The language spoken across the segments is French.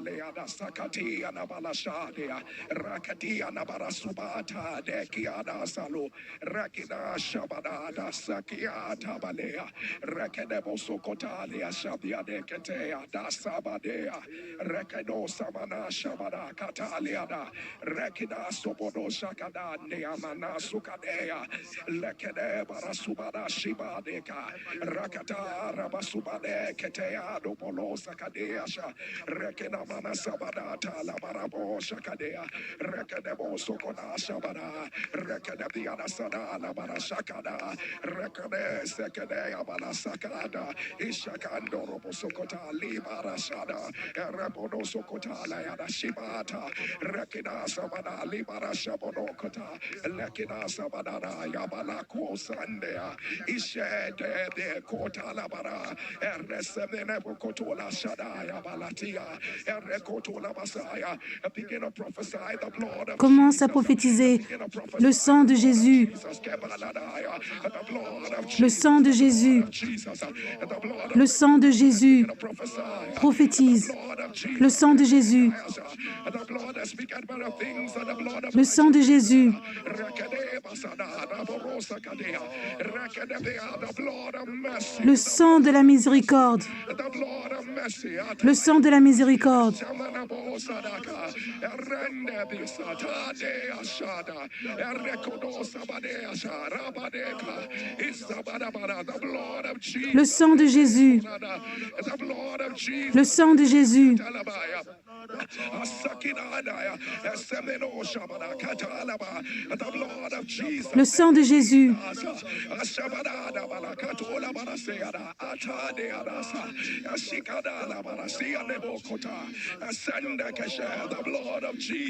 Leada Sakatia Nabalashadia, Rakatia Nabarasubata, Dekiada Salu, Rakina Shabada, Sakia Tabalea, Rekedebo Sokotalia Shabia Deketea, Dasabadea, Rekedo Samana Shabada, Cataliada, Rekida Sobodo Shakada, Neamana Sukadea, Lekede Barasubada Shibadeka, Rakata Rabasubade, Ketea, Dopolo Sakadea, Rekena Mana Sabadata, La Barabo Shakadea, Rekedebo Sokona Shabada, Rekedebiana Sada, La Barashakada, Rekede Sekede Abana Sakada, Ishakando Robo Sokota, Libara Shada, Rebono Sokota, Layada Shibata, Rekina Sabada, Libara Shabonokota, Lekina Sabadana, Yabala Sandea, Ishede de Kota Labara, Ernesemene Bokotola Shada, Yabalatia, Ernekotola Masaya, begin to prophesy the blood of Commence à prophétiser le sang de Jésus. Le sang de Jésus. Le sang de Jésus. Prophétise. Le sang de Jésus. Le sang de Jésus. Le sang de la miséricorde. Le sang de la miséricorde. Le sang de Jésus. Le sang de Jésus. Le sang de Jésus.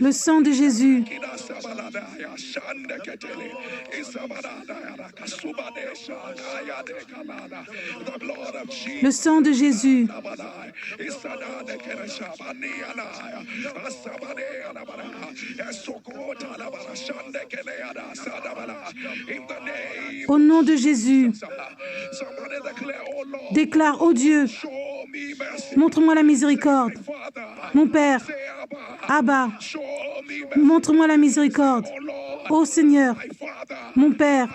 Le sang de Jésus. Le sang de Jésus. Au nom de Jésus, déclare, ô Dieu, montre-moi la miséricorde. Mon Père, Abba, montre-moi la miséricorde. Ô Seigneur, mon Père,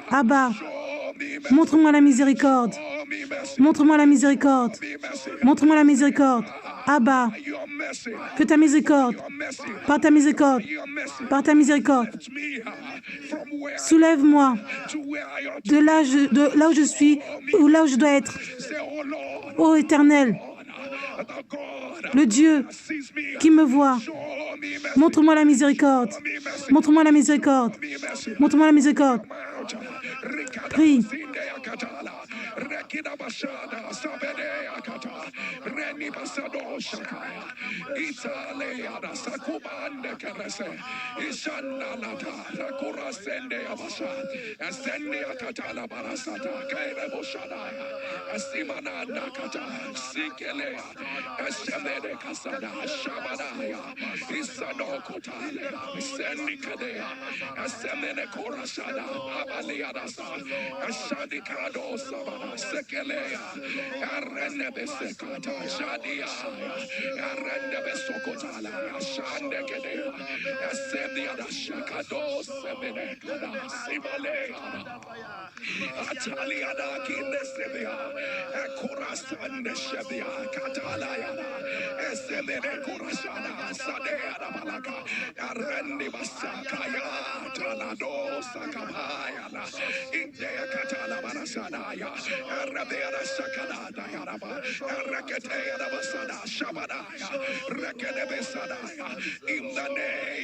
Abba, montre-moi la miséricorde. Montre-moi la miséricorde. Montre-moi la miséricorde. Abba, que ta miséricorde, par ta miséricorde, par ta miséricorde, soulève-moi de là où je suis ou là où je dois être. Ô Éternel, le Dieu qui me voit, montre-moi la miséricorde. Montre-moi la miséricorde. Montre-moi la miséricorde. Prie.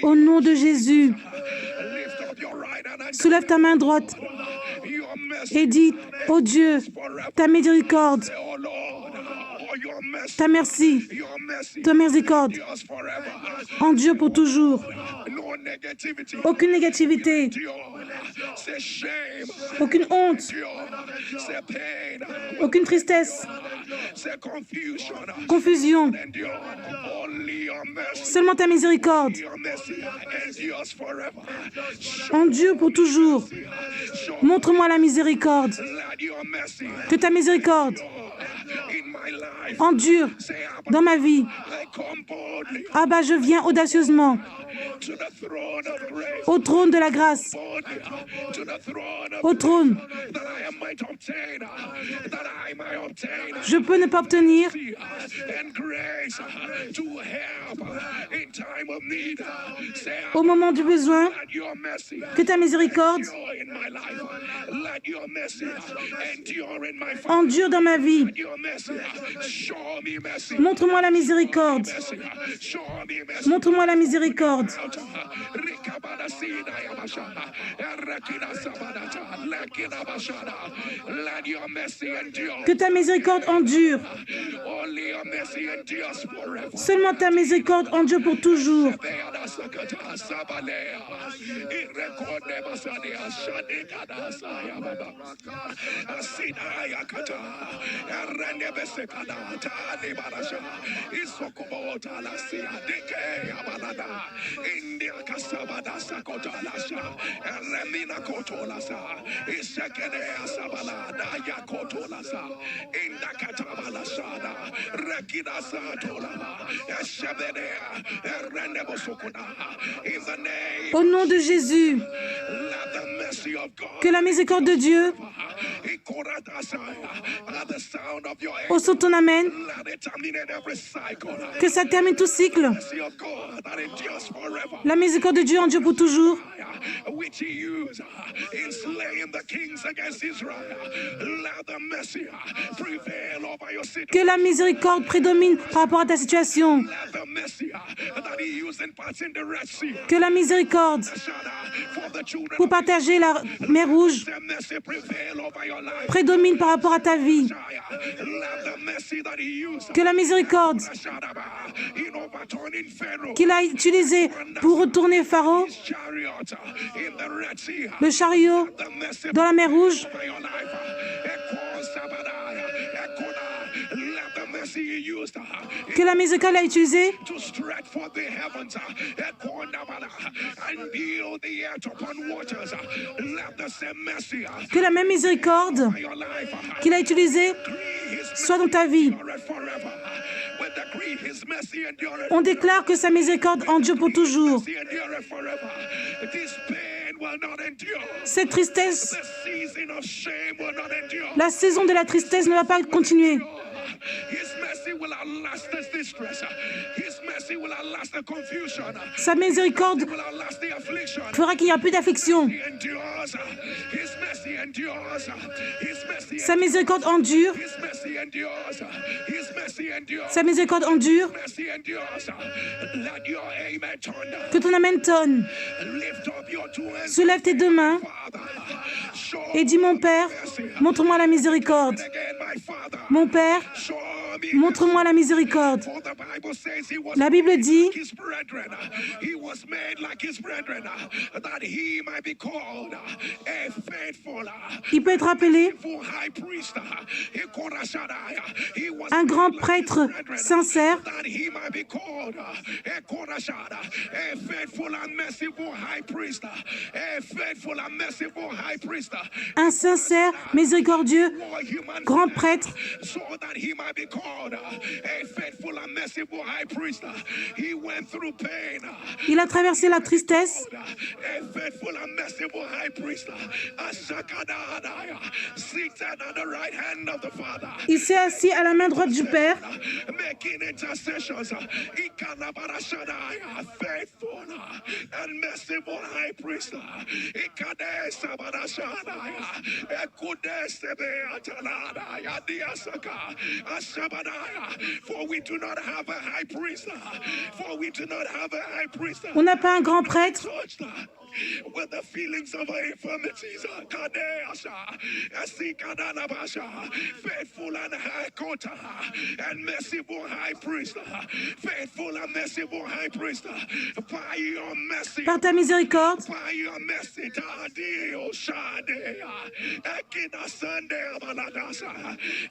Au nom de Jésus, soulève ta main droite et dis, ô Dieu, ta miséricorde, ta merci, ta miséricorde, en Dieu pour toujours. Aucune négativité, aucune honte, aucune tristesse, confusion. Seulement ta miséricorde. En Dieu pour toujours. Montre-moi la miséricorde. Que ta miséricorde endure dans ma vie. Abba, je viens audacieusement au trône de la grâce, au trône. Je peux ne pas obtenir au moment du besoin. Que ta miséricorde endure dans ma vie. Montre-moi la miséricorde. Montre-moi la miséricorde. Que ta miséricorde endure. Seulement ta miséricorde endure pour toujours. Au nom de Jésus, que la miséricorde de Dieu, au son de ton Amen, que ça termine tout cycle. La miséricorde de Dieu endure pour toujours. Que la miséricorde prédomine par rapport à ta situation. Que la miséricorde pour partager la mer Rouge prédomine par rapport à ta vie. Que la miséricorde qu'il a utilisée pour retourner Pharaon, le chariot dans la mer Rouge, que la miséricorde l'a utilisé que la même miséricorde qu'il a utilisée soit dans ta vie. On déclare que sa miséricorde endure pour toujours. Cette tristesse, la saison de la tristesse ne va pas continuer. Sa miséricorde fera qu'il n'y a plus d'affliction. Sa miséricorde endure. Sa miséricorde endure. Que ton amen tonne. Soulève tes deux mains et dis: mon Père, montre-moi la miséricorde. Mon Père, montre-moi la miséricorde. La Bible dit il peut être appelé un grand prêtre sincère, un sincère, miséricordieux, grand prêtre. Il a traversé la tristesse. Il s'est assis à la main droite du Père. On n'a pas un grand prêtre. With the feelings of our infirmities, faithful and high court, and merciful high priest, faithful and merciful high priest, by your mercy, Par ta miséricorde, by your mercy,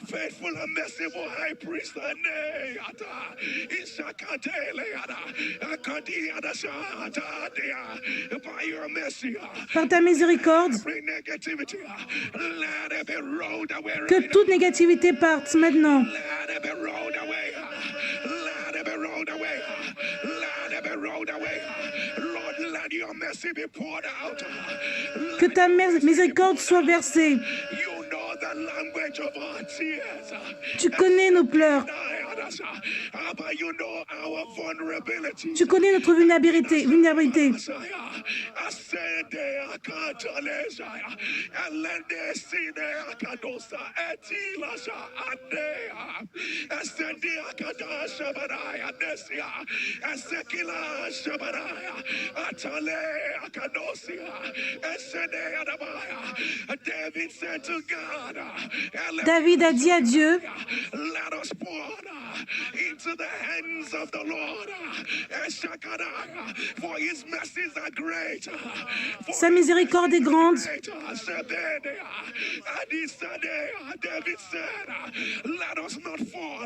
faithful and merciful high priest, by your mercy, par ta miséricorde, que toute négativité parte maintenant. it be rolled away. Let it be rolled away. Let it be rolled away. Lord, let your mercy be poured out. Que ta miséricorde soit versée. You know the language of our tears. Tu connais nos pleurs. You know our vulnerability. Tu connais notre vulnérabilité. David a dit à Dieu, let us pour into the hands of the Lord. For his mercies are great. sa miséricorde est grande. David said, let us not fall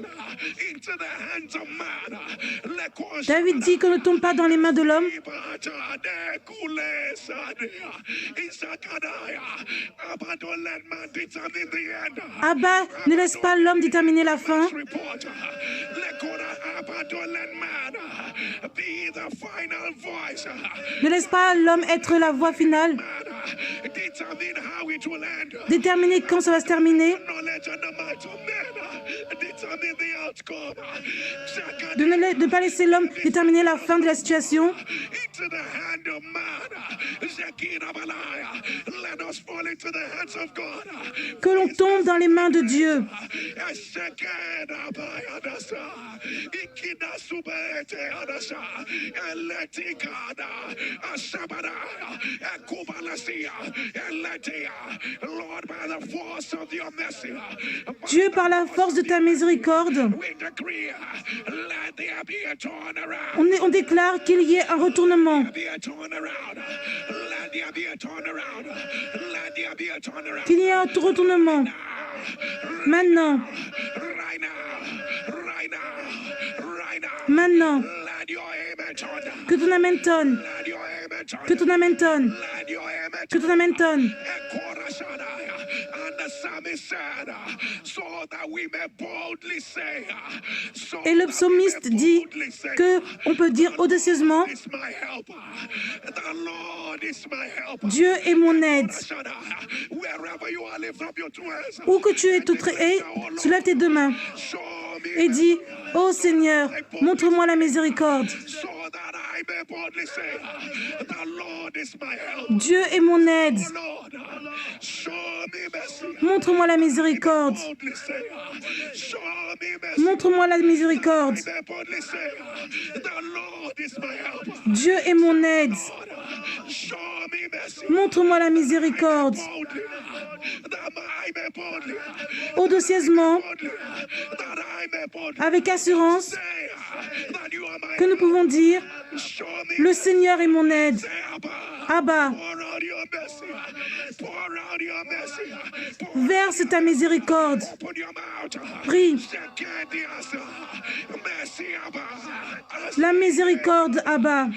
into the hands of man. David dit qu'on ne tombe pas dans les mains de l'homme. Abba, ne laisse pas l'homme déterminer la fin. Ne laisse pas l'homme être la voix finale. Déterminer quand ça va se terminer. De ne pas laisser l'homme déterminer la fin de la situation. Que l'on tombe dans les mains de Dieu. Dieu, par la force de ta miséricorde, on déclare qu'il y ait un retournement. Qu'il y ait un retournement. Maintenant. Maintenant. Que ton amen tonne. Que ton amen tonne. Que ton amen tonne. Et le psalmiste dit que on peut dire audacieusement, Dieu est mon aide. Où que tu es, soulève tes deux mains et dis, ô Seigneur, montre-moi la miséricorde. Dieu est mon aide. Montre-moi la miséricorde. Montre-moi la miséricorde. Dieu est mon aide. Montre-moi la miséricorde. Audacieusement, avec assurance, que nous pouvons dire, le Seigneur est mon aide. Abba, verse ta miséricorde. Prie. La miséricorde, Abba.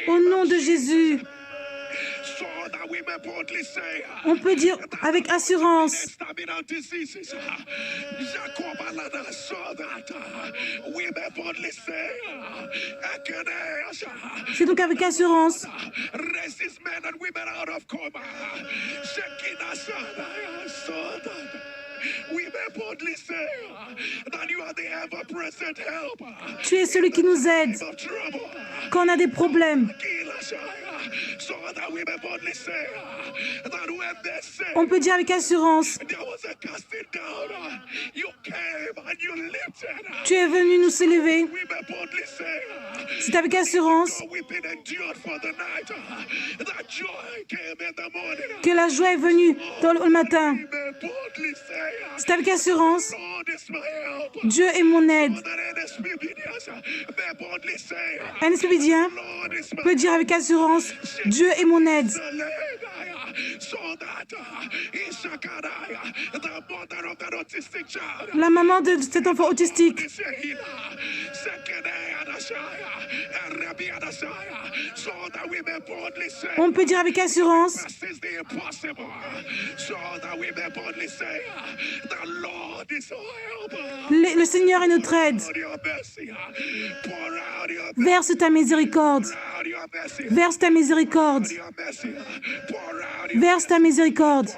Au nom de Jésus, On peut dire avec assurance. C'est donc avec assurance. Tu es celui qui nous aide quand on a des problèmes. On peut dire avec assurance. Tu es venu nous élever. C'est avec assurance que la joie est venue le matin. C'est avec assurance. Dieu est mon aide. Un esprit bien peut dire avec assurance, Dieu est mon aide. La maman de cet enfant autistique. On peut dire avec assurance. Le Seigneur est notre aide. Verse ta miséricorde. Verse ta miséricorde. Verse ta miséricorde.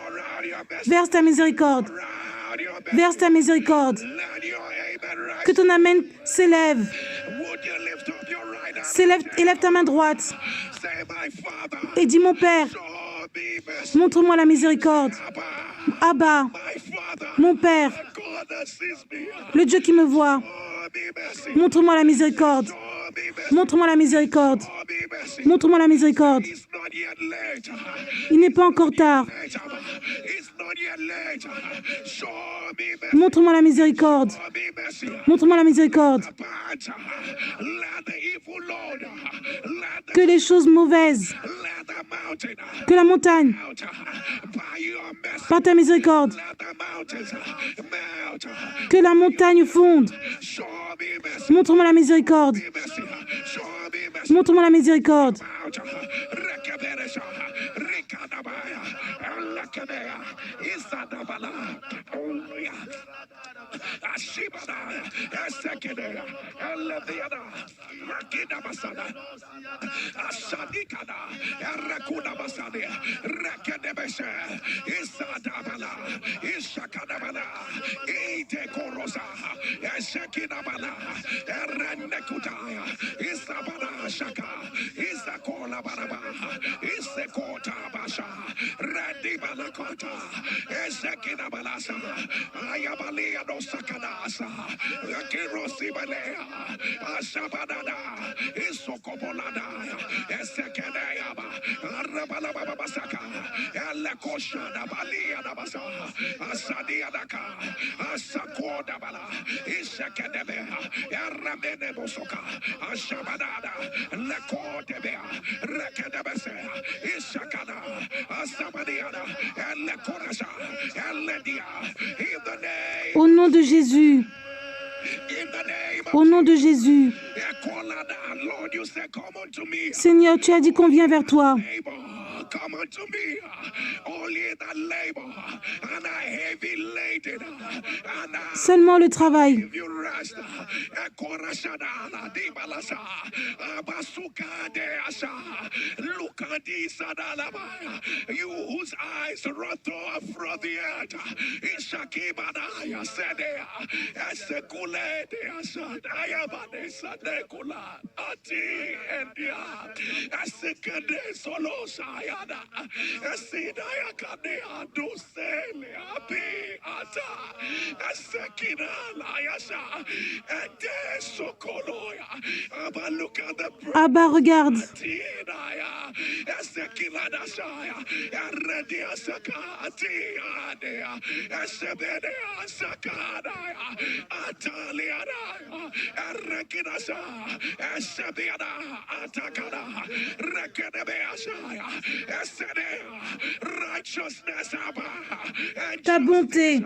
Verse ta miséricorde. Verse ta miséricorde. Que ton amen s'élève. Élève ta main droite. Et dis, mon Père, montre-moi la miséricorde. Abba, mon Père, le Dieu qui me voit, montre-moi la miséricorde. Montre-moi la miséricorde. Montre-moi la miséricorde. Il n'est pas encore tard. Montre-moi la miséricorde. Montre-moi la miséricorde. Que les choses mauvaises, que la montagne, par ta miséricorde, que la montagne fonde. Montre-moi la miséricorde. Montre-moi la miséricorde. Au nom de Jésus. Au nom de Jésus. Seigneur, tu as dit qu'on vient vers toi. Seulement le travail. Abba, regarde. Ta bonté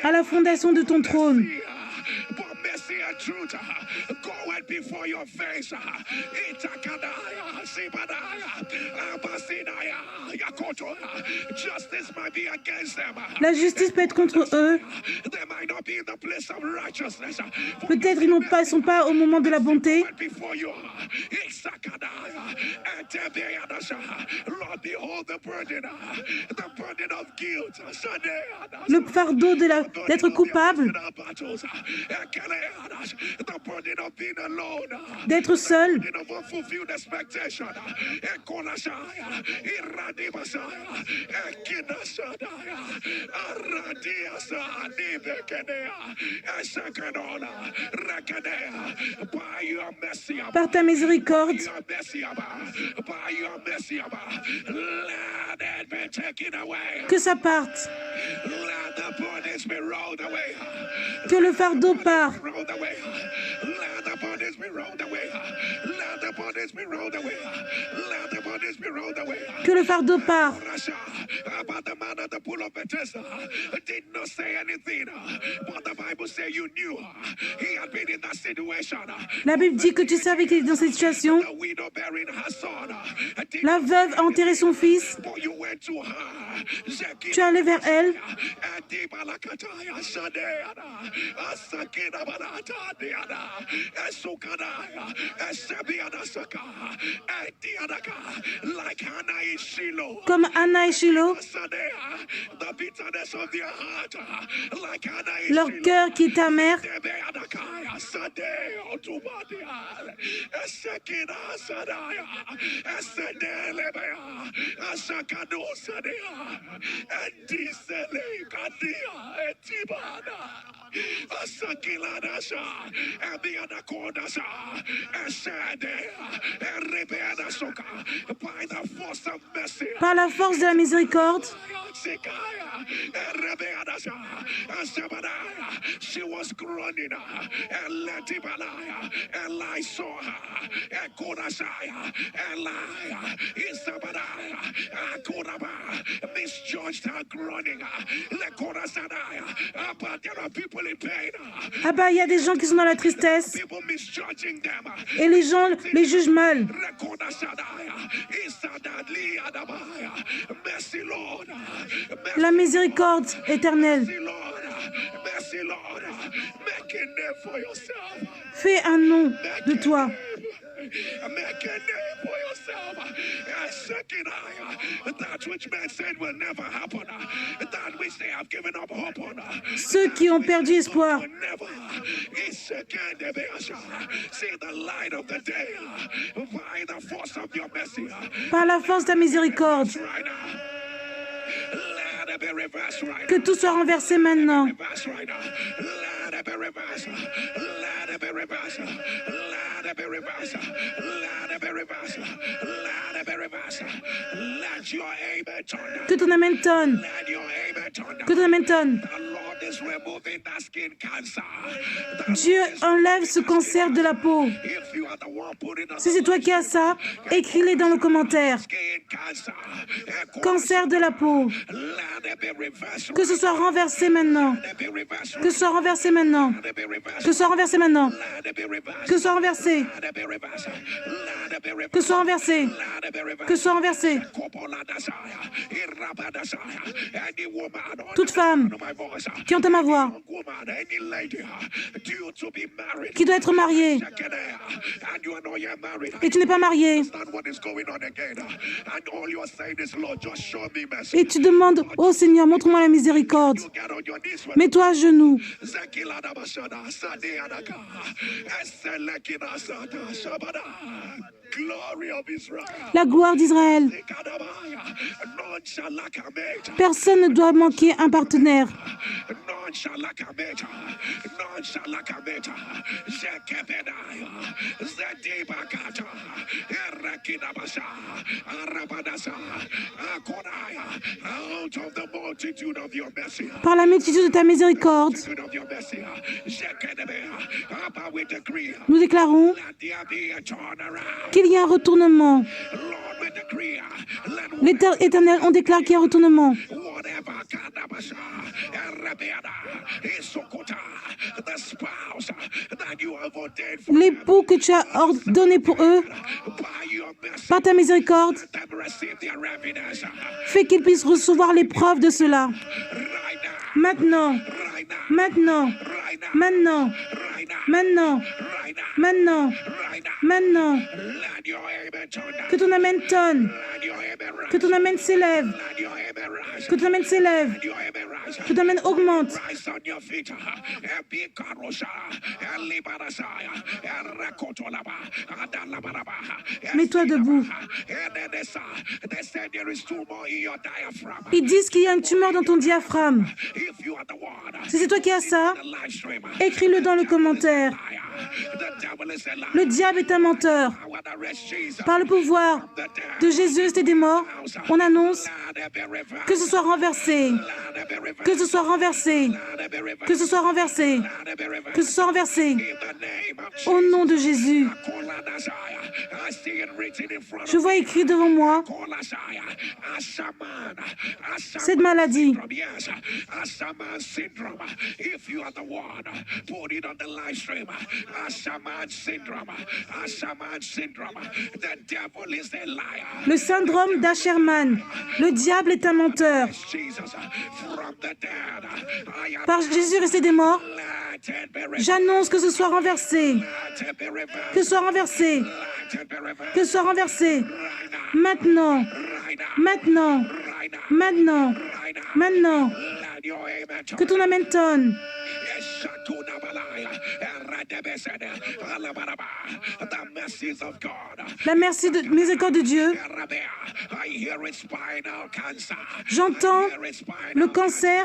à la fondation de ton trône. La justice peut être contre eux. Peut-être ils ne sont pas au moment de la bonté. Le fardeau d'être coupable, d'être seul. Par ta miséricorde, que ça parte, que le fardeau part, que le fardeau part. La Bible dit que tu savais qu'il est dans cette situation. La veuve a enterré son fils. Tu es allé vers elle. Comme Anna et Shiloh, leur cœur qui est amer. Par la force de la miséricorde, ah bah, il y a des gens qui sont dans la tristesse et les gens les jugent mal. La miséricorde éternelle. Fais un nom de toi. Ceux qui ont perdu espoir. Par la force de ta miséricorde. Que tout soit renversé maintenant. Que ton amen tonne. Que ton amen tonne. Dieu enlève ce cancer de la peau. Si c'est toi qui as ça, écris-les dans le commentaire. Cancer de la peau. Que ce soit renversé maintenant. Que ce soit renversé maintenant. Que ce soit renversé maintenant. Que ce soit renversé. Que ce soit renversé. Que ce soit renversé. Toute femme qui entend ma voix, qui doit être mariée, et tu n'es pas marié, et tu demandes, oh Seigneur, montre-moi la miséricorde. Mets-toi à genoux. La gloire d'Israël. Personne ne doit manquer un partenaire. Par la multitude de ta miséricorde, nous déclarons qu'il y a un retournement. L'Éternel, on déclare qu'il y a un retournement. L'époux que tu as ordonné pour eux, par ta miséricorde, fais qu'ils puissent recevoir l'épreuve de cela. Maintenant, maintenant, maintenant, maintenant, maintenant, maintenant, que ton amen tonne, que ton amen s'élève, que ton amen s'élève, que ton amen augmente. Mets-toi debout. Ils disent qu'il y a une tumeur dans ton diaphragme. Si c'est toi qui as ça, écris-le dans le commentaire. Le diable est un menteur. Par le pouvoir de Jésus et des morts, on annonce que ce soit renversé, que ce soit renversé, que ce soit renversé, que ce soit renversé. Au nom de Jésus. Je vois écrit devant moi cette maladie. Le syndrome d'Asherman. Le diable est un menteur. Par Jésus resté des morts, j'annonce que ce soit renversé. Que ce soit renversé. Que ce soit renversé. Maintenant. Maintenant. Maintenant. Maintenant. Que ton amen tonne. La miséricorde de Dieu. J'entends le cancer.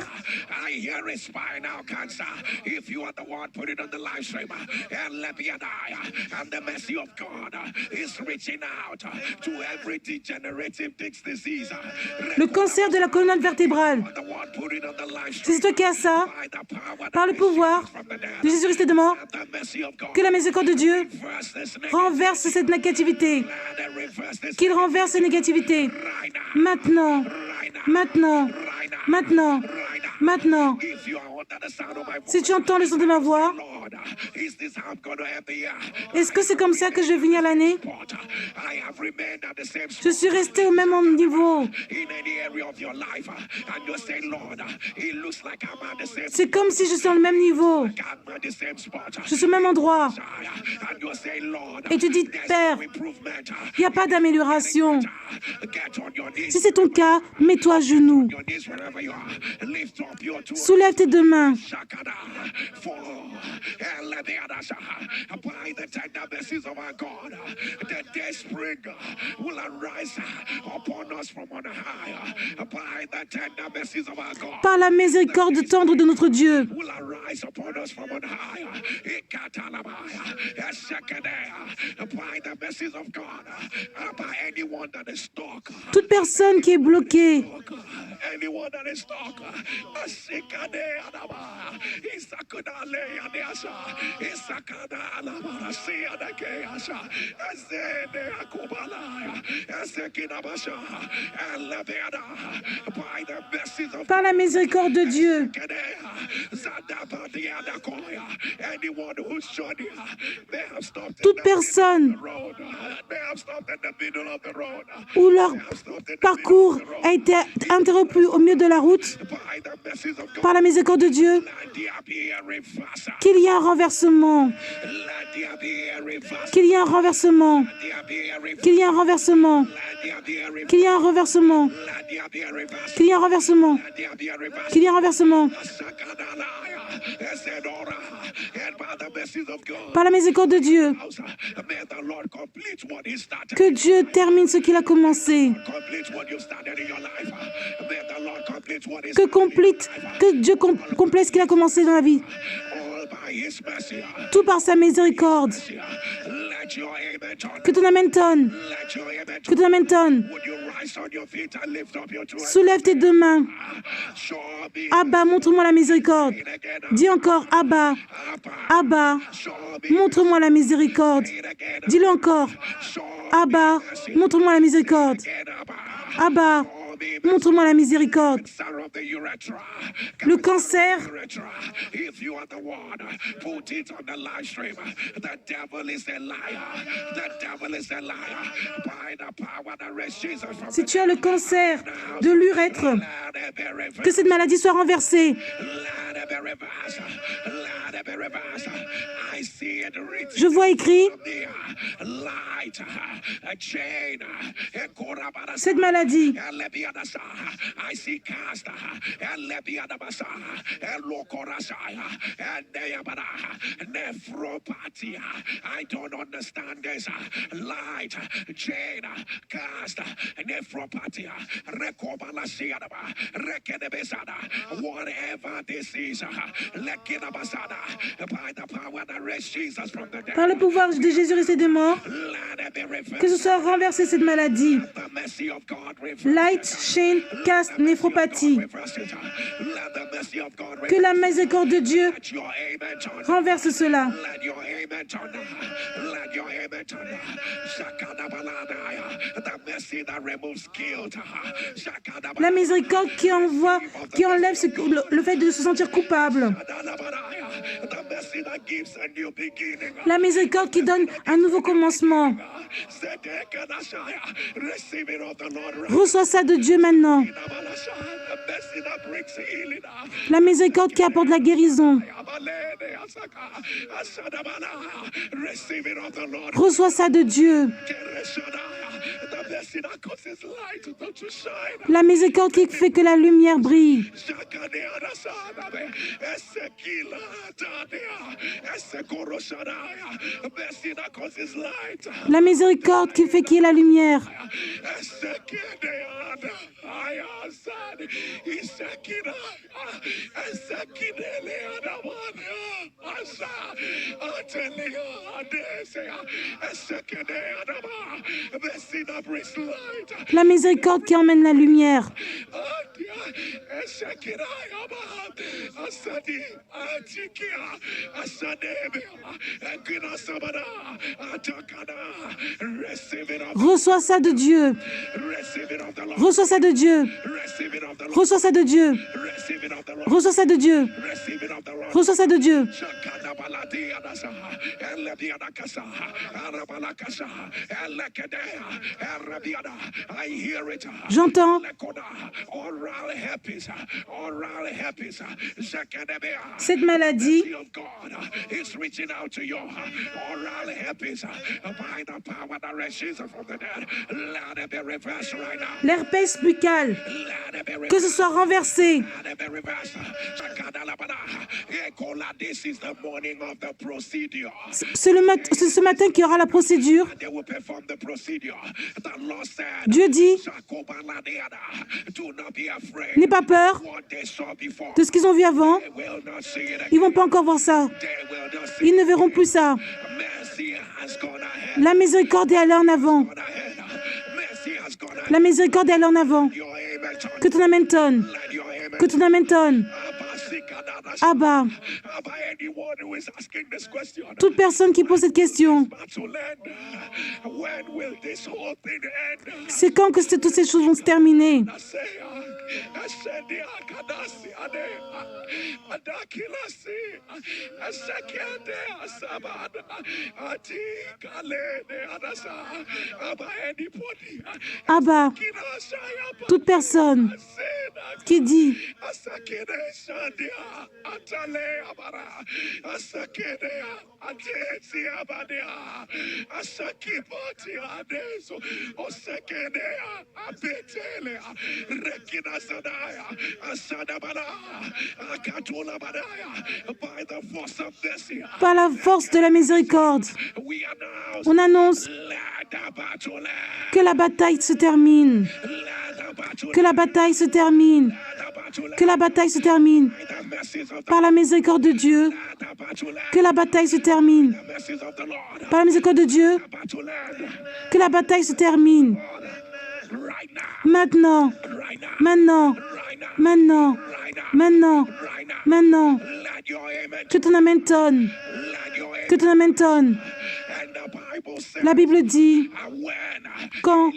Le cancer de la colonne vertébrale. Si c'est toi qui as ça, par le pouvoir de Jésus resté de mort, que la miséricorde de Dieu renverse cette négativité. Qu'il renverse cette négativité. Maintenant, maintenant, maintenant, maintenant. Si tu entends le son de ma voix, est-ce que c'est comme ça que je vais finir l'année? Je suis resté au même niveau. C'est comme si je suis au même niveau. Je suis au même endroit. Et tu dis, Père, il n'y a pas d'amélioration. Si c'est ton cas, mets-toi à genoux. Soulève tes deux mains. Par la miséricorde tendre de notre Dieu. Toute personne qui est bloquée, par la miséricorde de Dieu, toute personne où leur parcours a été interrompu au milieu de la route, par la miséricorde de Dieu, qu'il y ait un renversement, qu'il y ait un renversement, qu'il y ait un renversement, qu'il y ait un renversement, qu'il y ait un renversement, qu'il y ait un renversement. Par la miséricorde de Dieu, que Dieu termine ce qu'il a commencé. Que Dieu complète ce qu'il a commencé dans la vie. Tout par sa miséricorde. Que ton amen tonne. Que ton amen tonne. Soulève tes deux mains. Abba, montre-moi la miséricorde. Dis encore, Abba. Abba, montre-moi la miséricorde. Dis-le encore. Abba, montre-moi la miséricorde. Abba, Montre-moi la miséricorde. Le cancer, si tu as le cancer de l'urètre, que cette maladie soit renversée. Je vois écrit cette maladie. I don't understand this. Light, chain, cast, nephropathy, whatever this is, by the power that raised Jesus from the dead. Par le pouvoir de Jésus resté de mort, que ce soit renversé cette maladie. Light, chain, cast, néphropathie. Que la miséricorde de Dieu renverse cela. La miséricorde qui enlève le fait de se sentir coupable. La miséricorde qui donne un nouveau commencement. Reçois ça de Dieu maintenant. La miséricorde qui apporte la guérison. Reçois ça de Dieu. La miséricorde qui fait que la lumière brille. La miséricorde qui fait qu'il y ait la lumière. La miséricorde qui emmène la lumière. Reçois ça de Dieu. Reçois ça de Dieu. Reçois ça de Dieu. Reçois ça de Dieu. Reçois ça de Dieu. J'entends cette maladie. L'herpès buccal, que ce soit renversé. C'est ce matin qu'il y aura la procédure. Dieu dit, n'aie pas peur de ce qu'ils ont vu avant. Ils ne vont pas encore voir ça. Ils ne verront plus ça. La miséricorde est allée en avant. La miséricorde est allée en avant. Que ton amen tonne. Que ton amen tonne. Abba, toute personne qui pose cette question, c'est quand que toutes ces choses vont se terminer? Abba, toute personne qui dit par la force de la miséricorde, on annonce que la bataille se termine. Que la bataille se termine. Que la bataille se termine. Par la miséricorde de Dieu. Que la bataille se termine. Par la miséricorde de Dieu. Que la bataille se termine. Maintenant. Maintenant. Maintenant. Maintenant. Maintenant. Que ton amen tonne. Que ton amen tonne. La Bible dit, quand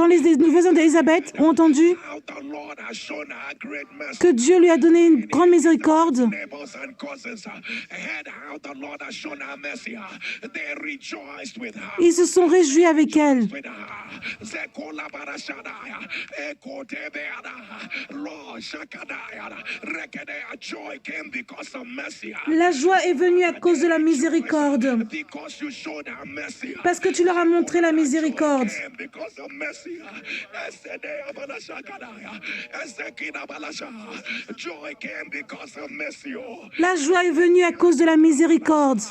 les voisins d'Élisabeth ont entendu que Dieu lui a donné une grande miséricorde, ils se sont réjouis avec elle. La joie est venue à cause de la miséricorde, parce que tu leur as montré la miséricorde. La joie est venue à cause de la miséricorde.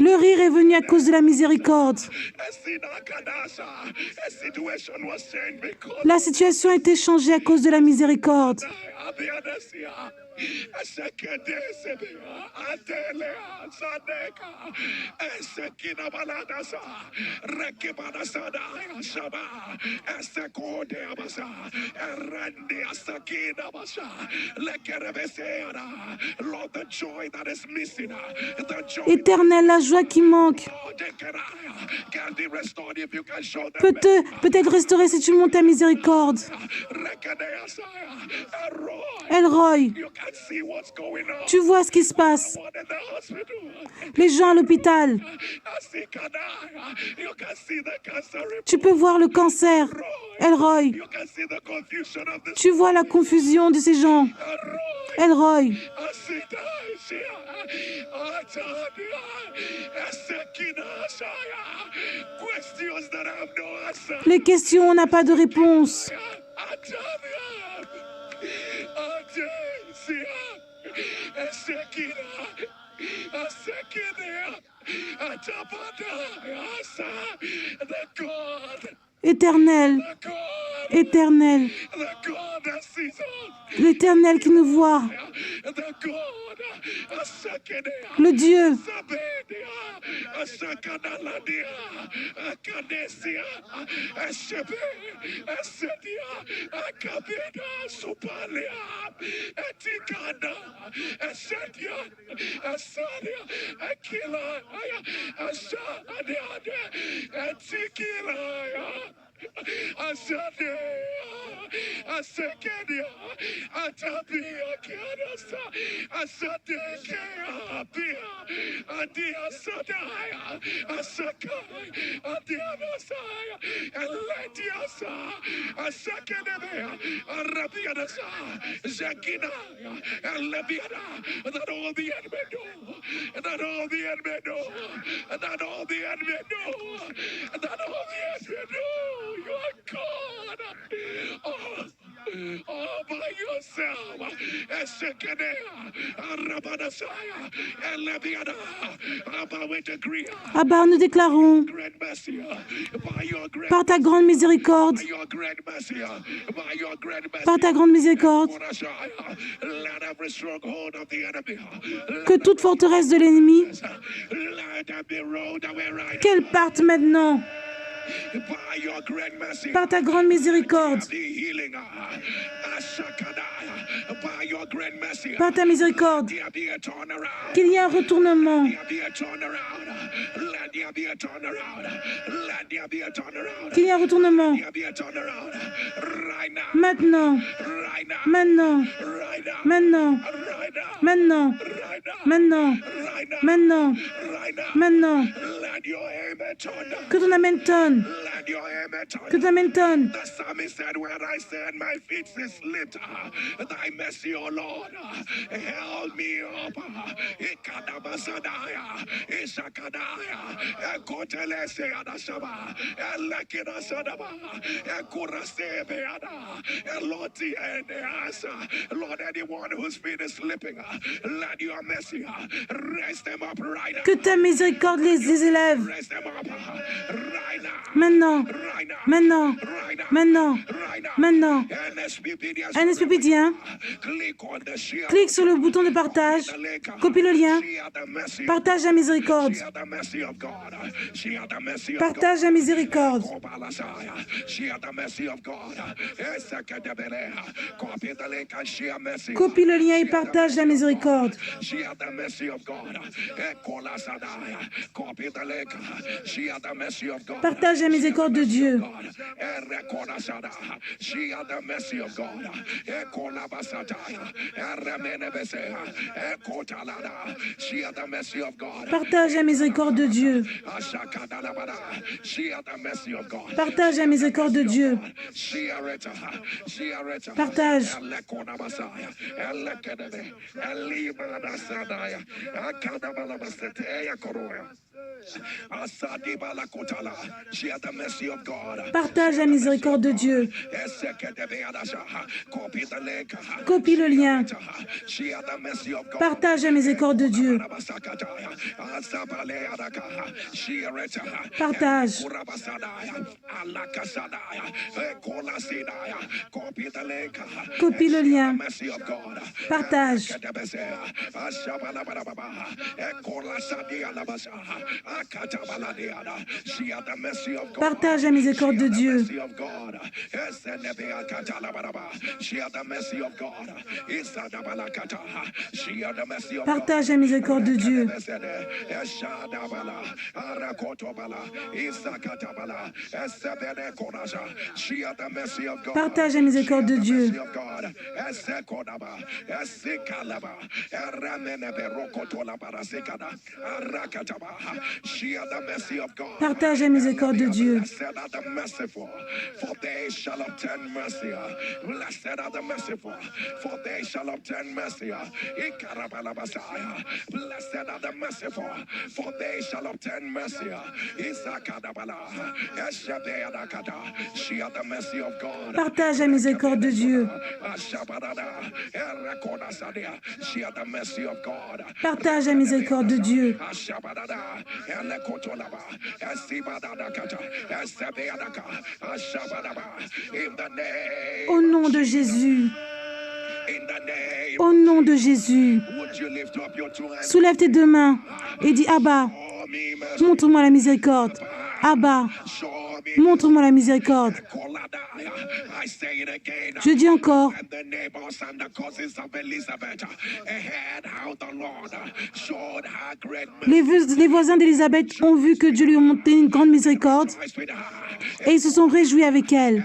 Le rire est venu à cause de la miséricorde. La situation a été changée à cause de la miséricorde. Éternel, la joie qui manque peut-être restaurer si tu montes ta miséricorde. Elroy, tu vois ce qui se passe. Les gens à l'hôpital. Tu peux voir le cancer. Elroy, tu vois la confusion de ces gens. Elroy, les questions, on n'a pas de réponse. Éternel, éternel, l'Éternel qui nous voit, le Dieu, Abba, nous déclarons, par ta grande miséricorde, par ta grande miséricorde, que toute forteresse de l'ennemi, qu'elle parte maintenant. Par ta grande miséricorde, par ta miséricorde, qu'il y ait un retournement. Qu'il y ait un retournement. Maintenant, maintenant, maintenant, maintenant, maintenant, maintenant, maintenant. Que ton amen tonne. Que ton amen tonne. Que ta miséricorde les élève. Maintenant, maintenant, maintenant, maintenant. NSPPDien, clique sur le bouton de partage, copie le lien Partage la miséricorde. Partage la miséricorde. Copie le lien et partage la miséricorde. Partage la miséricorde de Dieu. Partage la miséricorde de Dieu. Partage la miséricorde de Dieu. Partage. Partage la miséricorde de Dieu. Copie le lien. Partage la miséricorde de Dieu. Partage. Copie le lien. Partage. Partage la miséricorde de Dieu. Partage la miséricorde de Dieu. Partage la miséricorde de Dieu. Partage la miséricorde de Dieu. Partage la miséricorde de Dieu. Partage la miséricorde de Dieu. Au nom de Jésus. Au nom de Jésus. Soulève tes deux mains et dis Abba, montre-moi la miséricorde. Abba, montre-moi la miséricorde. Je dis encore, les voisins d'Élisabeth ont vu que Dieu lui a montré une grande miséricorde et ils se sont réjouis avec elle.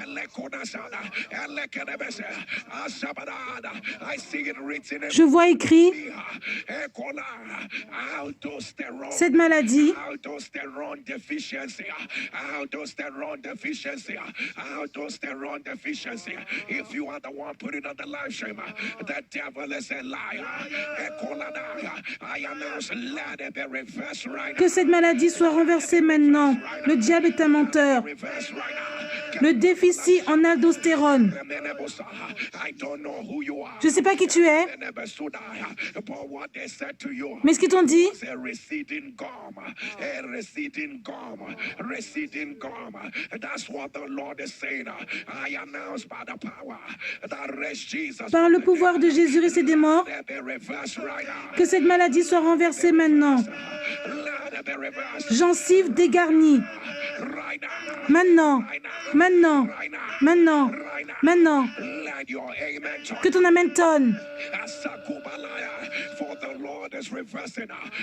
Je vois écrit cette maladie que cette maladie soit renversée maintenant. Le diable est un menteur. Le déficit en aldostérone. Je ne sais pas qui tu es, mais ce qu'ils t'ont dit, par le pouvoir de Jésus ressuscité des morts, que cette maladie soit renversée maintenant. Gencives dégarnies. Maintenant, maintenant, maintenant, maintenant. Que ton amen tonne.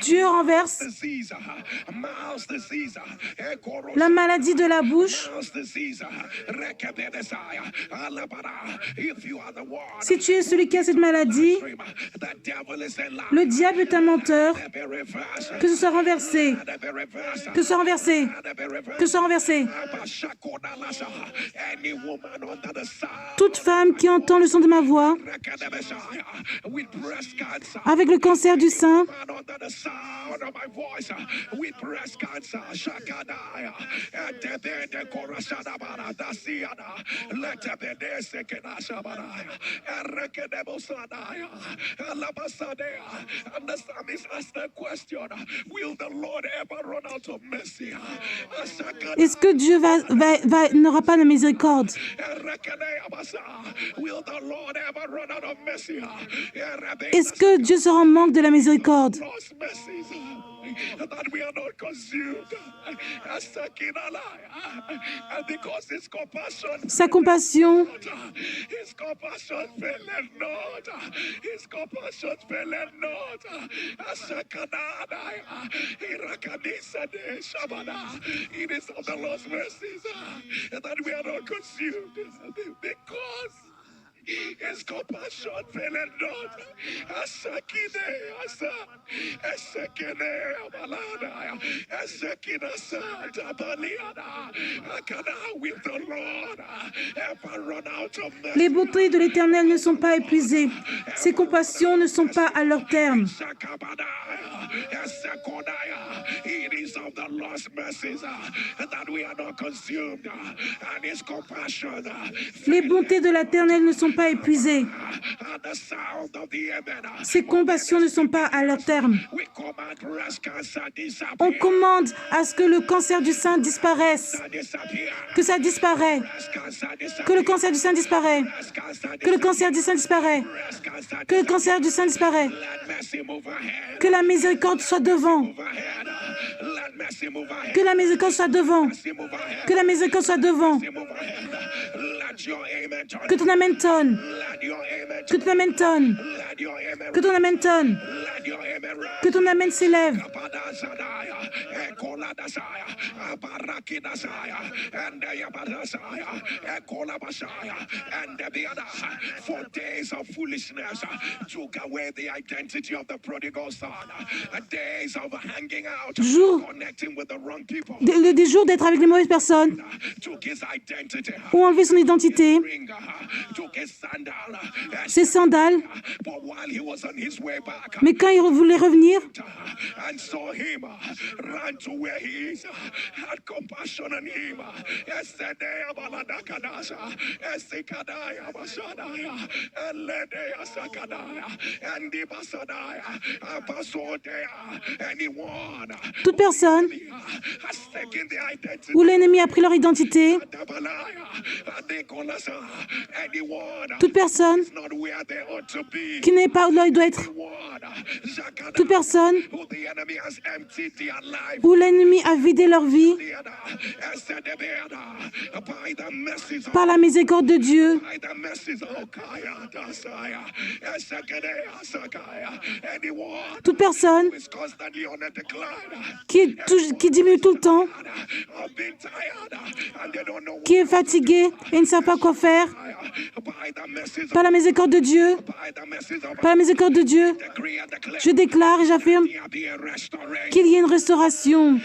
Dieu renverse la maladie de la bouche. Si tu es celui qui a cette maladie, le diable est un menteur. Que ce soit renversé. Que ce soit renversé. Que ce soit renversé. Toute femme qui entend le son de ma voix, avec le cancer du sein, est-ce que Dieu n'aura pas de miséricorde? Est-ce que Dieu sera en manque de la miséricorde? That we are not consumed. Sa compassion it is of the Lord's mercies that we are not consumed because His compassion faileth not. Asakine asa, esekine abalada, esekine asa tabaliada. Akana will the Lord ever run out of mercy? Les bontés de l'Éternel ne sont pas épuisées. Ses compassions ne sont pas à leur terme. It is of the Lord's mercies that we are not consumed, and His compassion. Les bontés de l'Éternel ne sont pas épuisées. Ses compassions ne sont pas à leur terme. On commande à ce que le cancer du sein disparaisse. Que ça disparaît. Que le cancer du sein disparaît. Que le cancer du sein disparaît. Que le cancer du sein disparaît. Que la miséricorde soit devant. Que la miséricorde soit devant. Que la miséricorde soit devant. Que ton amen tonne. Que ton amen tonne. Que ton amen tonne. Que ton amen s'élève. For days of foolishness took away the identity of the prodigal son. Days of hanging out, connecting with the wrong people. Des jours d'être avec les mauvaises personnes ont enlevé son identité, ses sandales. Mais quand il voulait revenir, toute personne où l'ennemi a pris leur identité, toute personne qui n'est pas où il doit être, toute personne où l'ennemi a vidé leur vie, par la miséricorde de Dieu, toute personne qui diminue tout le temps, qui est fatigué et ne sait pas quoi faire, par la miséricorde de Dieu, par la miséricorde de Dieu, je déclare et j'affirme qu'il y ait une restauration,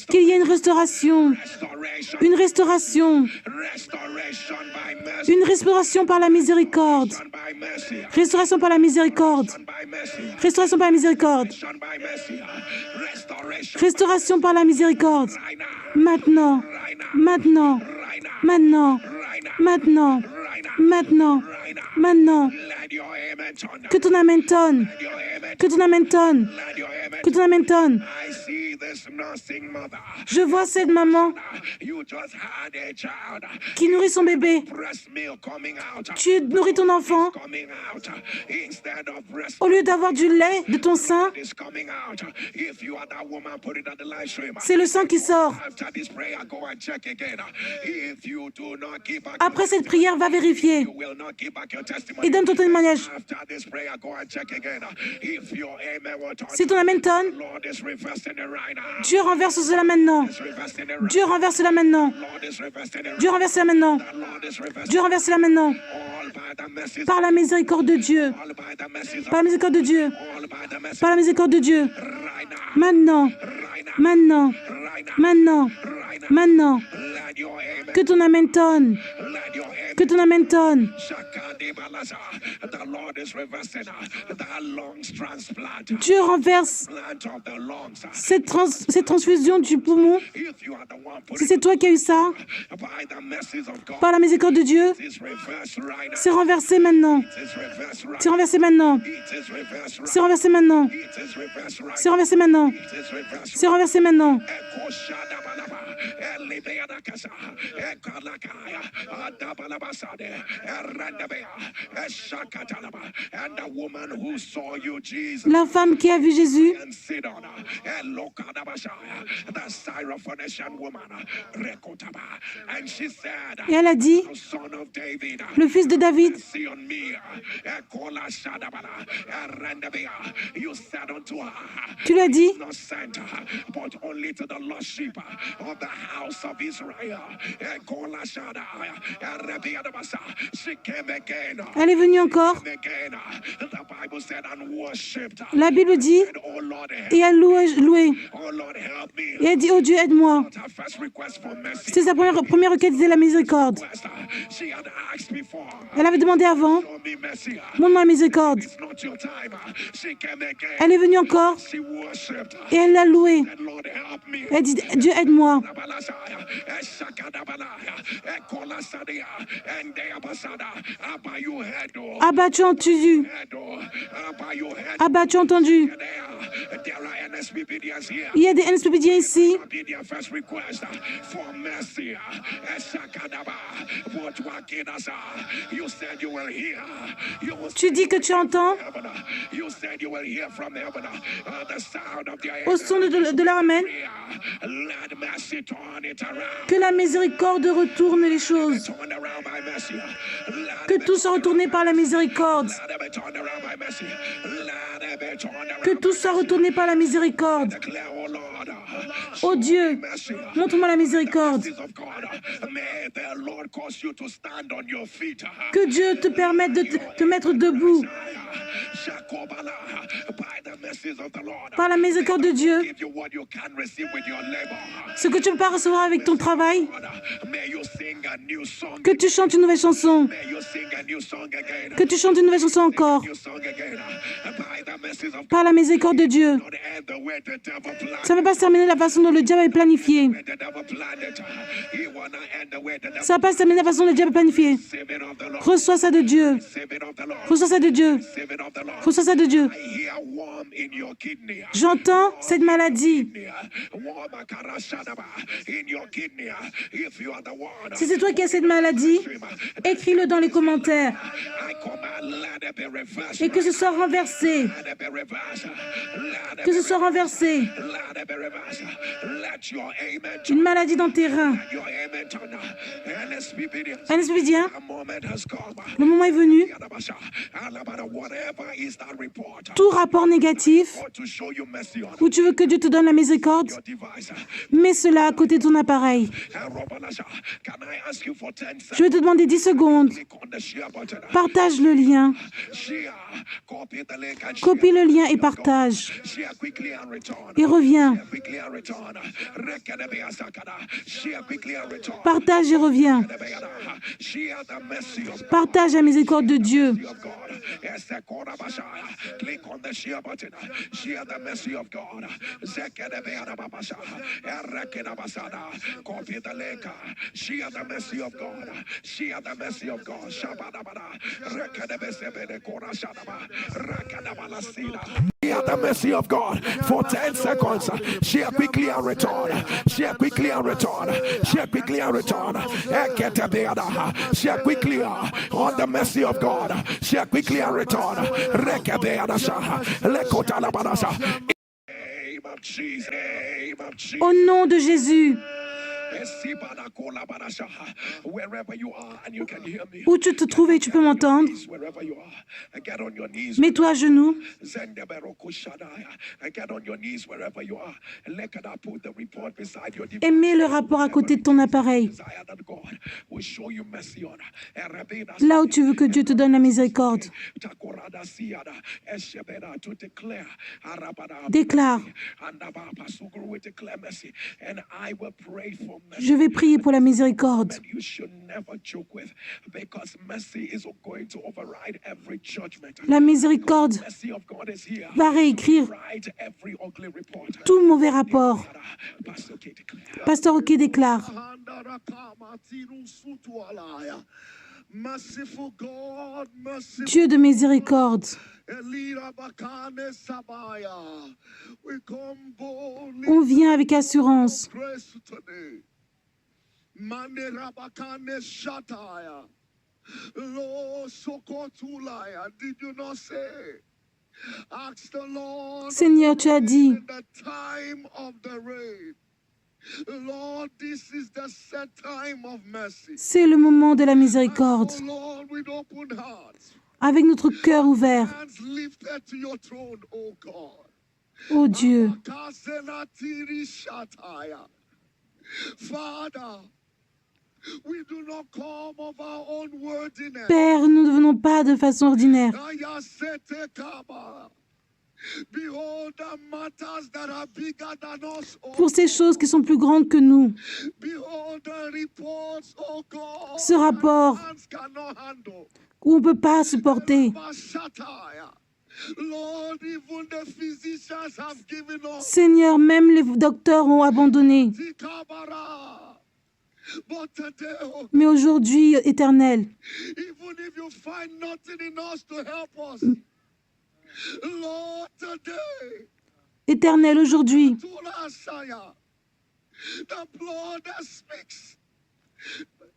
qu'il y ait une restauration, une restauration, une restauration par la miséricorde, restauration par la miséricorde, restauration par la miséricorde, restauration par la miséricorde, maintenant, maintenant, maintenant, maintenant, maintenant, maintenant, que ton amen tonne, que ton amen tonne, que ton amen tonne. Je vois cette maman qui nourrit son bébé. Tu nourris ton enfant. Au lieu d'avoir du lait de ton sein, c'est le sang qui sort. Après cette prière, va vérifier et donne ton témoignage. Si ton amen tonne, Dieu renverse cela maintenant. Dieu renverse cela maintenant. Dieu renverse cela maintenant. Dieu renverse cela maintenant. Par la miséricorde de Dieu. Par la miséricorde de Dieu. Par la miséricorde de Dieu. Maintenant. Maintenant. Maintenant. Maintenant. Que ton amen tonne. Que ton amen tonne. Dieu renverse cette transfusion du poumon. Si c'est toi qui as eu ça, par la miséricorde de Dieu, c'est renversé maintenant. C'est renversé maintenant. C'est renversé maintenant. C'est renversé maintenant. C'est renversé maintenant. La femme qui a vu Jésus, et elle a dit, le fils de David, tu lui as dit, elle est venue encore. La Bible dit, et elle louait. Et elle dit, oh Dieu, aide-moi. C'était sa première requête, c'était la miséricorde. Elle avait demandé avant, montre-moi la miséricorde. Elle est venue encore et elle l'a loué. Elle dit, Dieu, aide-moi. Abba, tu as entendu. Abba, tu as entendu. Il y a des NSPPDiens ici. Tu dis que tu entends au son de la ramène que la miséricorde retourne les choses. Que tout soit retourné par la miséricorde. Que tout soit retourné par la miséricorde. Oh Dieu, montre-moi la miséricorde. Que Dieu te permette de te mettre debout. Par la miséricorde de Dieu, ce que tu ne peux pas recevoir avec ton travail, que tu chantes une nouvelle chanson, que tu chantes une nouvelle chanson encore, par la miséricorde de Dieu. Ça ne va pas se terminer de la façon dont le diable est planifié. Ça ne va pas se terminer de la façon dont le diable est planifié. Reçois ça de Dieu. Reçois ça de Dieu. Reçois ça de Dieu. J'entends cette maladie. Si c'est toi qui as cette maladie, écris-le dans les commentaires. Et que ce soit renversé. Que ce soit renversé. Une maladie dans tes reins. Un NSPPDien, le moment est venu. Tout rapport négatif où tu veux que Dieu te donne la miséricorde, mets cela à côté de ton appareil. Je vais te demander 10 secondes. Partage le lien. Copie le lien et partage. Et reviens. Partage et reviens. Partage la miséricorde de Dieu. Share the mercy of God for 10 seconds. Share quickly and return. Share quickly and return. Share quickly and return. Share quickly on the mercy of God. Share quickly and return. Au nom de Jésus. Où tu te trouves et tu peux m'entendre, mets-toi à genoux. Et mets le rapport à côté de ton appareil. Là où tu veux que Dieu te donne la miséricorde. Déclare. Je vais prier pour la miséricorde. La miséricorde va réécrire tout mauvais rapport. Pasteur Oké déclare. Dieu de miséricorde, on vient avec assurance Manderabakane Shataya. Lo Sokotulaya. Did you not say? Ask the Lord Seigneur, tu as dit, in the time of the rain. Lord, this is the set time of mercy. c'est le moment de la miséricorde. Oh Lord, with open hearts, Avec notre cœur ouvert, hands lifted to your throne, oh God. ô Dieu, Father, we do not come of our own worthiness. Père, nous ne venons pas de façon ordinaire. Behold the matters that are bigger than us, oh Pour ces choses qui sont plus grandes que nous, behold the reports, oh God, ce rapport that hands cannot handle. où on ne peut pas supporter. Lord, even the physicians have given up. Seigneur, même les docteurs ont abandonné. But today, oh, Mais aujourd'hui, Éternel, even if you find nothing in us to help us, Lord, today, Éternel, aujourd'hui, the blood that speaks,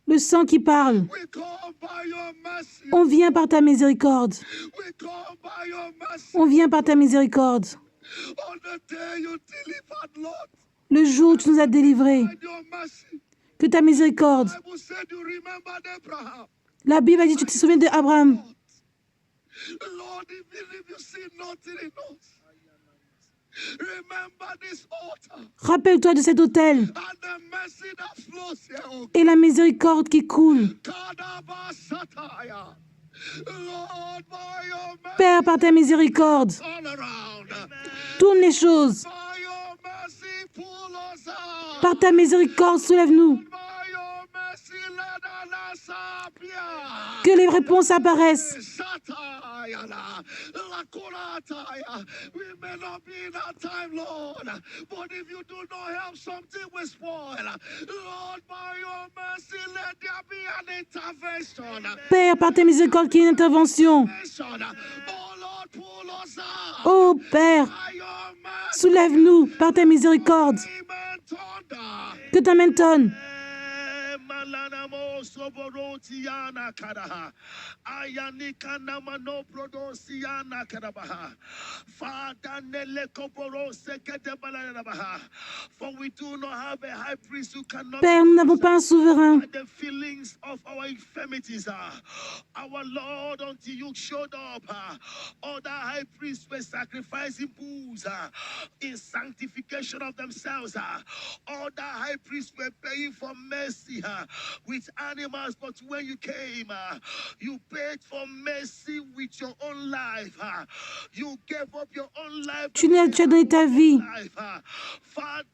le sang qui parle, we come by your mercy. on vient par ta miséricorde. We come by your mercy. On vient par ta miséricorde. On the day you delivered, Lord, Le jour où tu nous as délivrés, by your mercy. que ta miséricorde. Bible said you remembered Abraham. La Bible a dit, tu te souviens d'Abraham. Lord, even if you see nothing in us, remember this altar Rappelle-toi de cet autel and the mercy that flows here, oh et la miséricorde qui coule. Kadabasataya. Lord, by your mercy, Père, par ta miséricorde, all around. tourne les choses. By your mercy, pull us out. Par ta miséricorde, soulève-nous. By your mercy, let us appear. Que les réponses apparaissent. Sataya, Lakurataya. We may not be in our time, Lord, but if you do not help, something will spoil. Lord, by your mercy, let there be an intervention. Père, par ta miséricorde, qu'il y ait une intervention. Oh Lord, pull us out. Oh Père, By your mercy, soulève-nous par ta miséricorde. amen, thunder. Que ta main tonne. Malanamo soborotiana kadaha. Ayanika namano prodosiana kadabaha. Father nele koporo sekete balanabaha. For we do not have a high priest who cannot Père, nous n'avons pas un souverain. the feelings of our infirmities. Our Lord, until you showed up, other high priests were sacrificing bulls in sanctification of themselves. Other high priests were paying for mercy with animals, but when you came, you paid for mercy with your own life. You gave up your own life. Tu as donné ta vie. Father,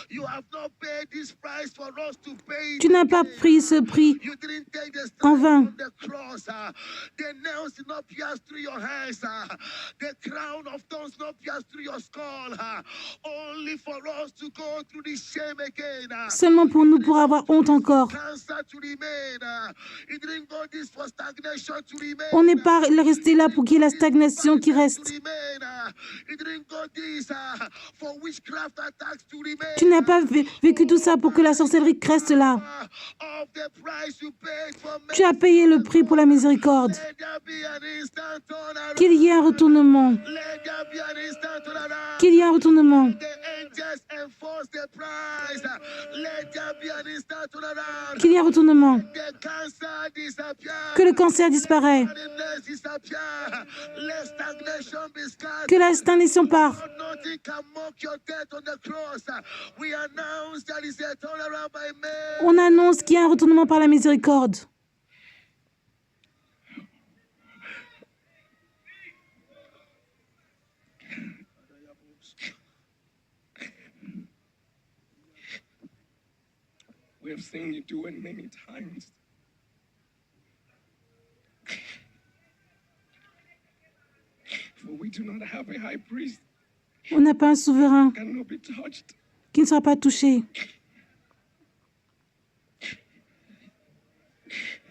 you have not paid this price for us to pay. Tu n'as pas pris ce prix You didn't take the en stand vain. on the cross. The nails did not pierce through your hands. The crown of thorns not pierce through your skull. Only for us to go through this shame again. Seulement pour nous, pour avoir honte encore. Cancer to remain. It didn't go this for stagnation to remain. On n'est pas resté là pour qu'il y ait la stagnation qui reste. To remain. It didn't go this for witchcraft attacks to remain. Tu n'as pas vécu tout ça pour que la sorcellerie reste là. Of the price you paid for Tu as payé le prix pour la miséricorde. Let there be an instant turnaround. Qu'il y ait un retournement. Let there be an instant turnaround. Qu'il y ait un retournement. The angels enforce the price. Let there be an instant turnaround. Qu'il y ait un retournement. The cancer disappear. Que le cancer disparaît. Blindness disappear. Let stagnation be scattered. Que la stagnation part. Nothing can mock your death on the cross. We announce that is a turnaround by man. On annonce qu'il y a un retournement par la miséricorde. We have seen you do it many times. For we do not have a high priest On n'a pas un souverain who cannot be touched. qui ne sera pas touché.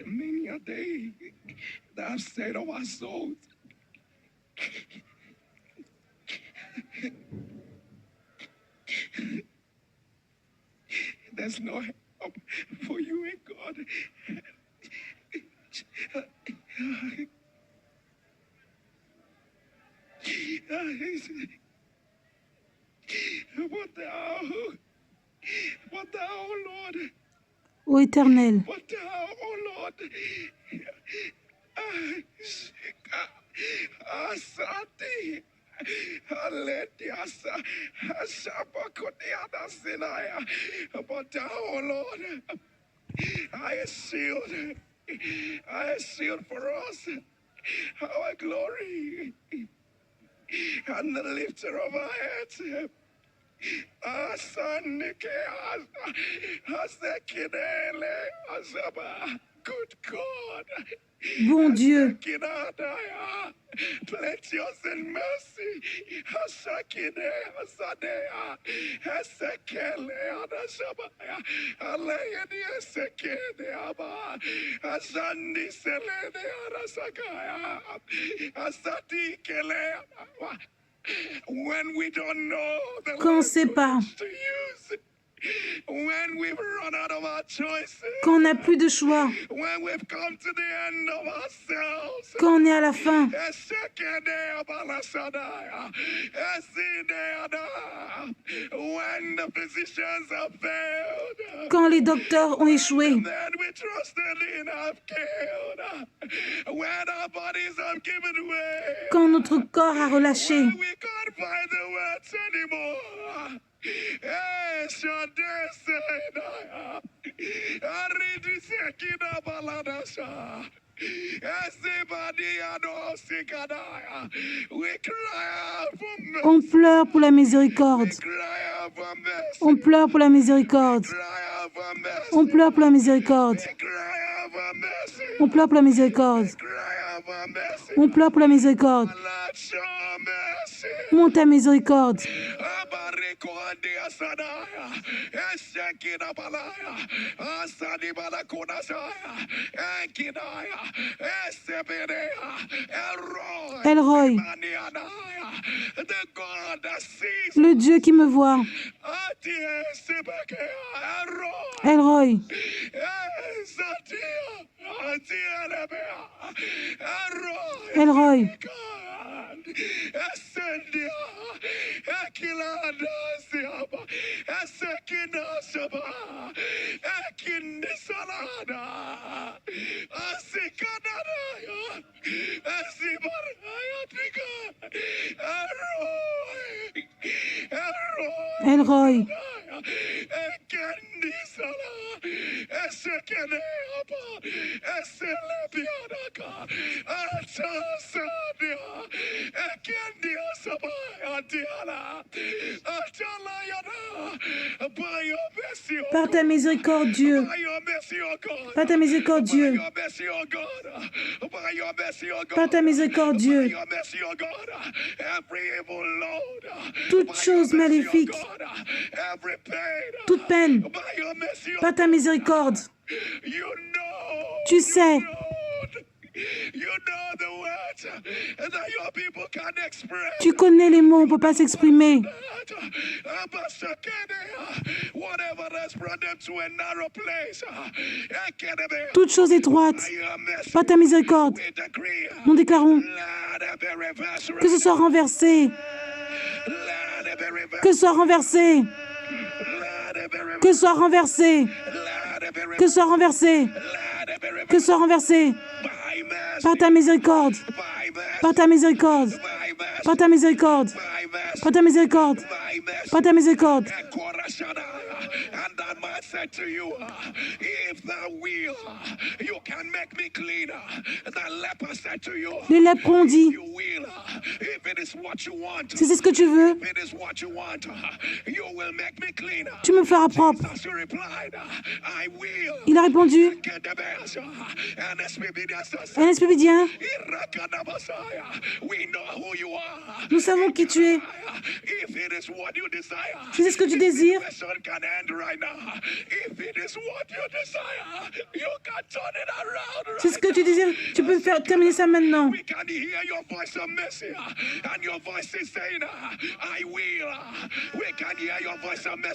Many a day that I've said of our souls. is no help for you in God. But thou, Lord, Ô Éternel, but thou, oh Lord, Asati, Aletiasa, Shabakotiana Sinaya, but thou, oh Lord, I is sealed for us our glory and the lifter of our heads. Good God. bon Dieu, Plenteous in mercy. Hasakine, Hasadea, Hasekele, Hadashabaya, Alayani, Hasekene, Abba, Hasandi, Selene, Hadasakaya, Hasati, Kele, when we don't know the quand on ne sait pas, language to use, when we've run out of our choices, quand on n'a plus de choix, when we've come to the end of ourselves, quand on est à la fin, when the physicians have failed, quand les docteurs ont échoué, that we trusted in have killed, when our bodies have given way, quand notre corps a relâché, when we can't find the words anymore. We cry out for mercy. on pleure pour la miséricorde. Cry out for mercy. On pleure pour la miséricorde. Cry out for mercy. On pleure pour la miséricorde. Cry out for mercy. On pleure pour la miséricorde. Cry out for mercy. On pleure pour la miséricorde. Lord, show mercy. Montre ta miséricorde. Elroy, The God that sees. le Dieu qui me voit. Elroy, Elroy, Elroy, par ta miséricorde, Dieu, par ta miséricorde, Dieu, par ta miséricorde, Dieu, toute chose maléfique, toute peine, par ta miséricorde, tu sais, tu connais les mots, on ne peut pas s'exprimer. Toute chose étroite, par ta miséricorde, nous déclarons que ce soit renversé, que ce soit renversé, que ce soit renversé, que ce soit renversé, que ce soit renversé, par ta miséricorde, par ta miséricorde, par ta miséricorde, par ta miséricorde, par ta miséricorde. And that man said to you, if thou will, you can make me clean. The leper said to you, Les lèpres ont dit, you will, if it is what you want, si c'est ce que tu veux, if it is what you want, you will make me clean. tu me feras propre. Jesus replied, I will. Il a répondu, un esprit, We know who you are. nous savons qui tu es. If Si c'est ce que tu désires, c'est ce que tu désires, tu peux terminer ça maintenant.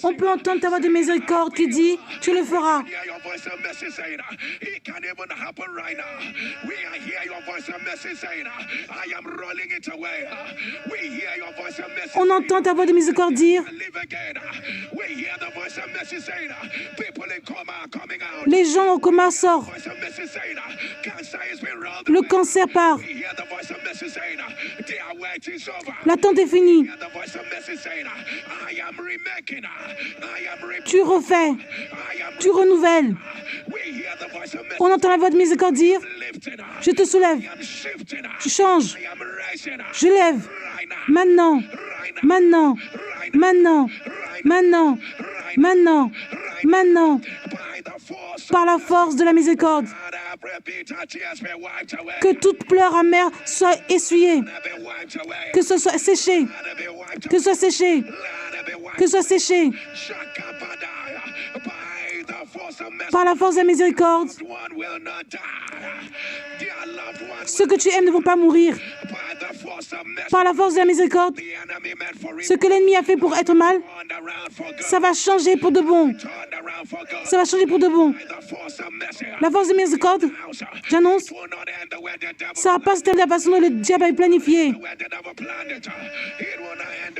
On peut entendre ta voix de miséricorde qui dit, tu le feras. On entend ta voix de miséricorde dire, les gens au coma sortent. Le cancer part. L'attente est finie. Tu refais. Tu renouvelles. On entend la voix de miséricorde dire, je te soulève. Je change. Je lève. Maintenant. Maintenant. Maintenant. Maintenant. Maintenant. Maintenant. Par la force de la miséricorde. Que toute pleure amère soit essuyée. Que ce soit séché. Que ce soit séché. Que ce soit séché. Par la force de la miséricorde. Ceux que tu aimes ne vont pas mourir. Par la force de la miséricorde, ce que l'ennemi a fait pour être mal, ça va changer pour de bon. Ça va changer pour de bon. La force de la miséricorde, j'annonce, ça va pas se terminer de la façon dont le diable a planifié.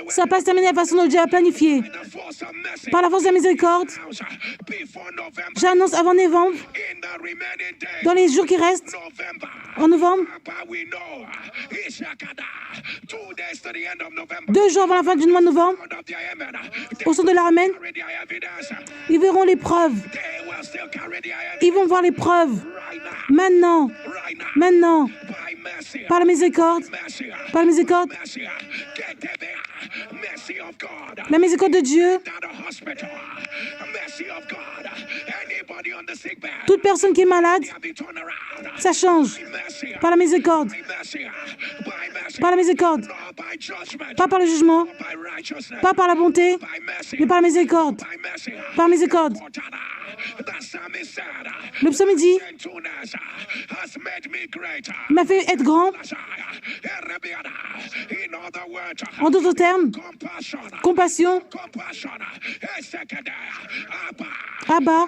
Ça va pas se terminer de la façon dont le diable a planifié. Par la force de la miséricorde, j'annonce avant novembre, dans les jours qui restent, en novembre, 2 jours avant la fin du mois de novembre, au centre de la Ramène, ils verront les preuves. Ils vont voir les preuves. Maintenant. Maintenant. Par la miséricorde. Par la miséricorde. La miséricorde de Dieu. Toute personne qui est malade, ça change. Par la miséricorde. Par la miséricorde. Pas par le jugement. Pas par la bonté. Mais par la miséricorde. Par la miséricorde. Le psaume dit, il m'a fait être grand. En d'autres termes, compassion. Abba,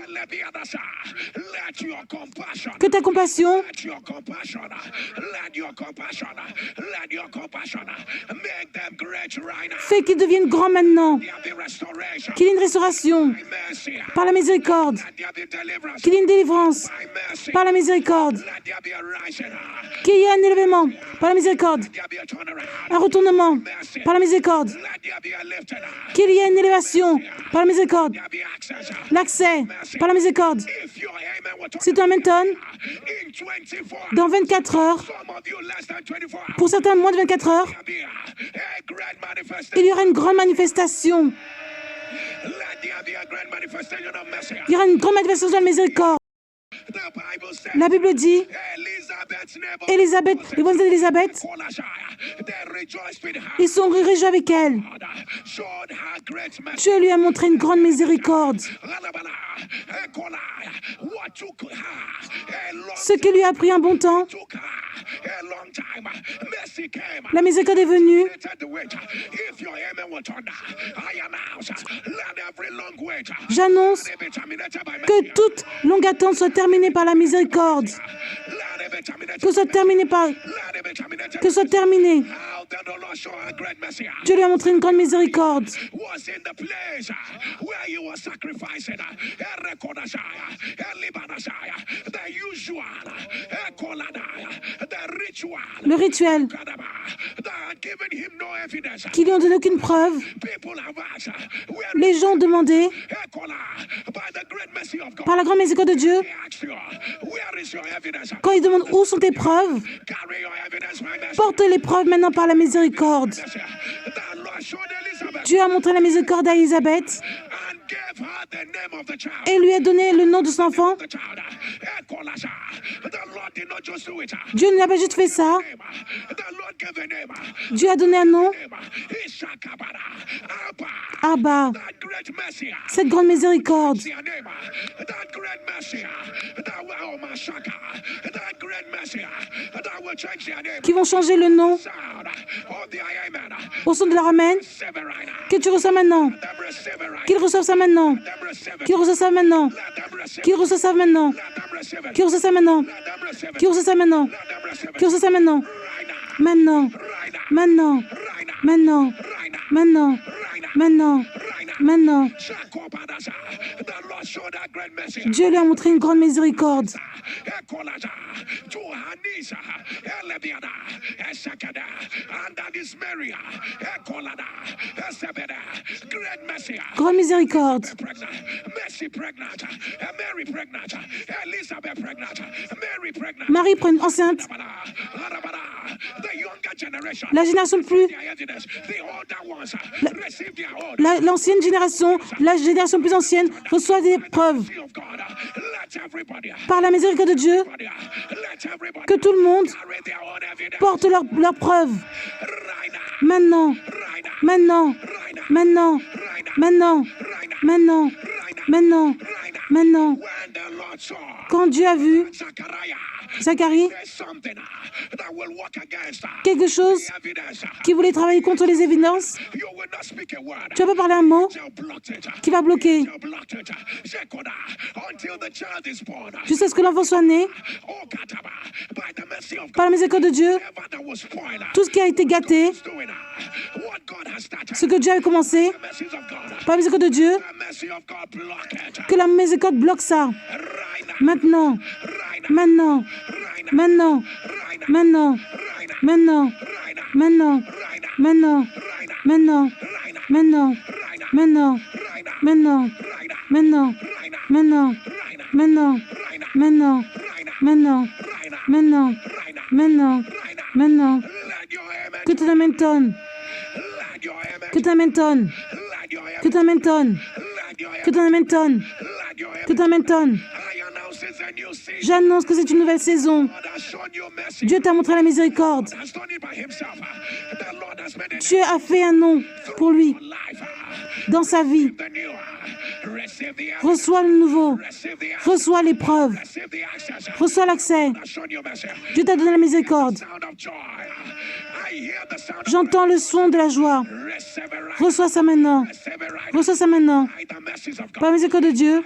que ta compassion fait qu'ils deviennent grands maintenant, qu'il y ait une restauration par la miséricorde, qu'il y ait une délivrance par la miséricorde, qu'il y ait un élèvement par la miséricorde, un retournement par la miséricorde, qu'il y ait une élévation par la miséricorde, l'accès par la miséricorde. Si tu amènes dans 24 heures, pour certains moins de 24 heures, il y aura une grande manifestation. Il y aura une grande manifestation de la miséricorde. La Bible dit, Élisabeth, les voisins d'Élisabeth, ils sont réjouis avec elle. Dieu lui a montré une grande miséricorde. Ce qui lui a pris un bon temps, la miséricorde est venue. J'annonce que toute longue attente soit terminée par la miséricorde. Que soit terminé par... Que soit terminé. Dieu lui a montré une grande miséricorde. Le rituel qui lui ont donné aucune preuve. Les gens ont demandé, par la grande miséricorde de Dieu, quand ils demandent où sont tes preuves, porte les preuves maintenant par la miséricorde. Dieu a montré la miséricorde à Élisabeth et lui a donné le nom de son enfant. Dieu n'a pas juste fait ça. Dieu a donné un nom. Abba, cette grande miséricorde qui vont changer le nom au son de leur amen, que tu reçois maintenant, qu'ils reçoivent ça maintenant, qu'ils reçoivent ça maintenant, qu'ils reçoivent ça maintenant, qu'ils reçoivent ça maintenant, qu'ils reçoivent ça maintenant, qu'ils reçoivent ça maintenant, maintenant, maintenant, maintenant, maintenant, maintenant, maintenant. Dieu lui a montré une grande miséricorde. Grande miséricorde. Marie enceinte. La génération plus... L'ancienne génération, la génération plus ancienne reçoit des preuves. Par la miséricorde de Dieu, que tout le monde porte leurs preuves. Maintenant, maintenant, maintenant, maintenant, maintenant, maintenant, maintenant. Quand Dieu a vu Zacharie, quelque chose qui voulait travailler contre les évidences, tu vas pas parler un mot qui va bloquer. Jusqu'à ce que l'enfant soit né, par la miséricorde de Dieu, tout ce qui a été gâté, ce que Dieu a commencé, par la miséricorde de Dieu, que la miséricorde bloque ça. Maintenant, maintenant, maintenant, maintenant, maintenant, maintenant, maintenant, maintenant, maintenant, maintenant, maintenant, maintenant, maintenant, maintenant, maintenant, maintenant, maintenant, maintenant, maintenant, que tu l'amènes tonne, que tu l'amènes tonne, que tu l'amènes tonne, que tu l'amènes tonne, que tu l'amènes tonne. J'annonce que c'est une nouvelle saison. Dieu t'a montré la miséricorde. Dieu a fait un nom pour lui dans sa vie. Reçois le nouveau. Reçois l'épreuve. Reçois l'accès. Dieu t'a donné la miséricorde. J'entends le son de la joie. Reçois ça maintenant. Reçois ça maintenant. Par la miséricorde de Dieu.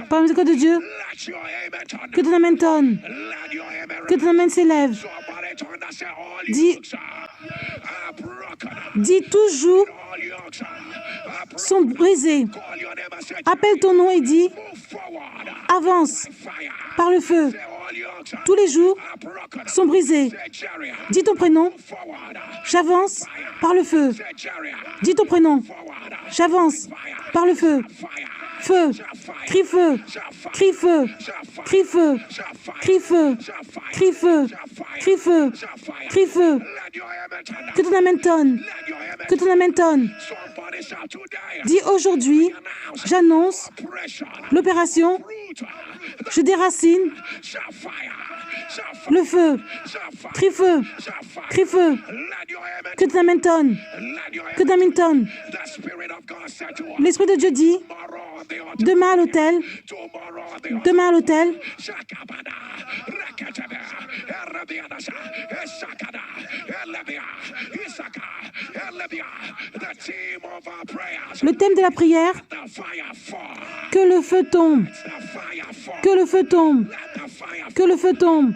Par la miséricorde de Dieu. Que ton amen tonne. Que ton amen s'élève. Dis toujours sont brisés. Appelle ton nom et dis avance par le feu. Tous les jours sont brisés. Dis ton prénom. J'avance par le feu. Dis ton prénom. J'avance par le feu. Feu, crie feu, crie feu, crie feu, crie feu, crie feu, crie feu, crie feu. Que ton amen tonne, que ton amen tonne. Dis aujourd'hui, j'annonce l'opération, je déracine le feu, crie feu, crie feu. Que ton amen tonne, que ton amen tonne. L'Esprit de Dieu dit, demain à l'hôtel, demain à l'hôtel, le thème de la prière, que le feu tombe, que le feu tombe, que le feu tombe.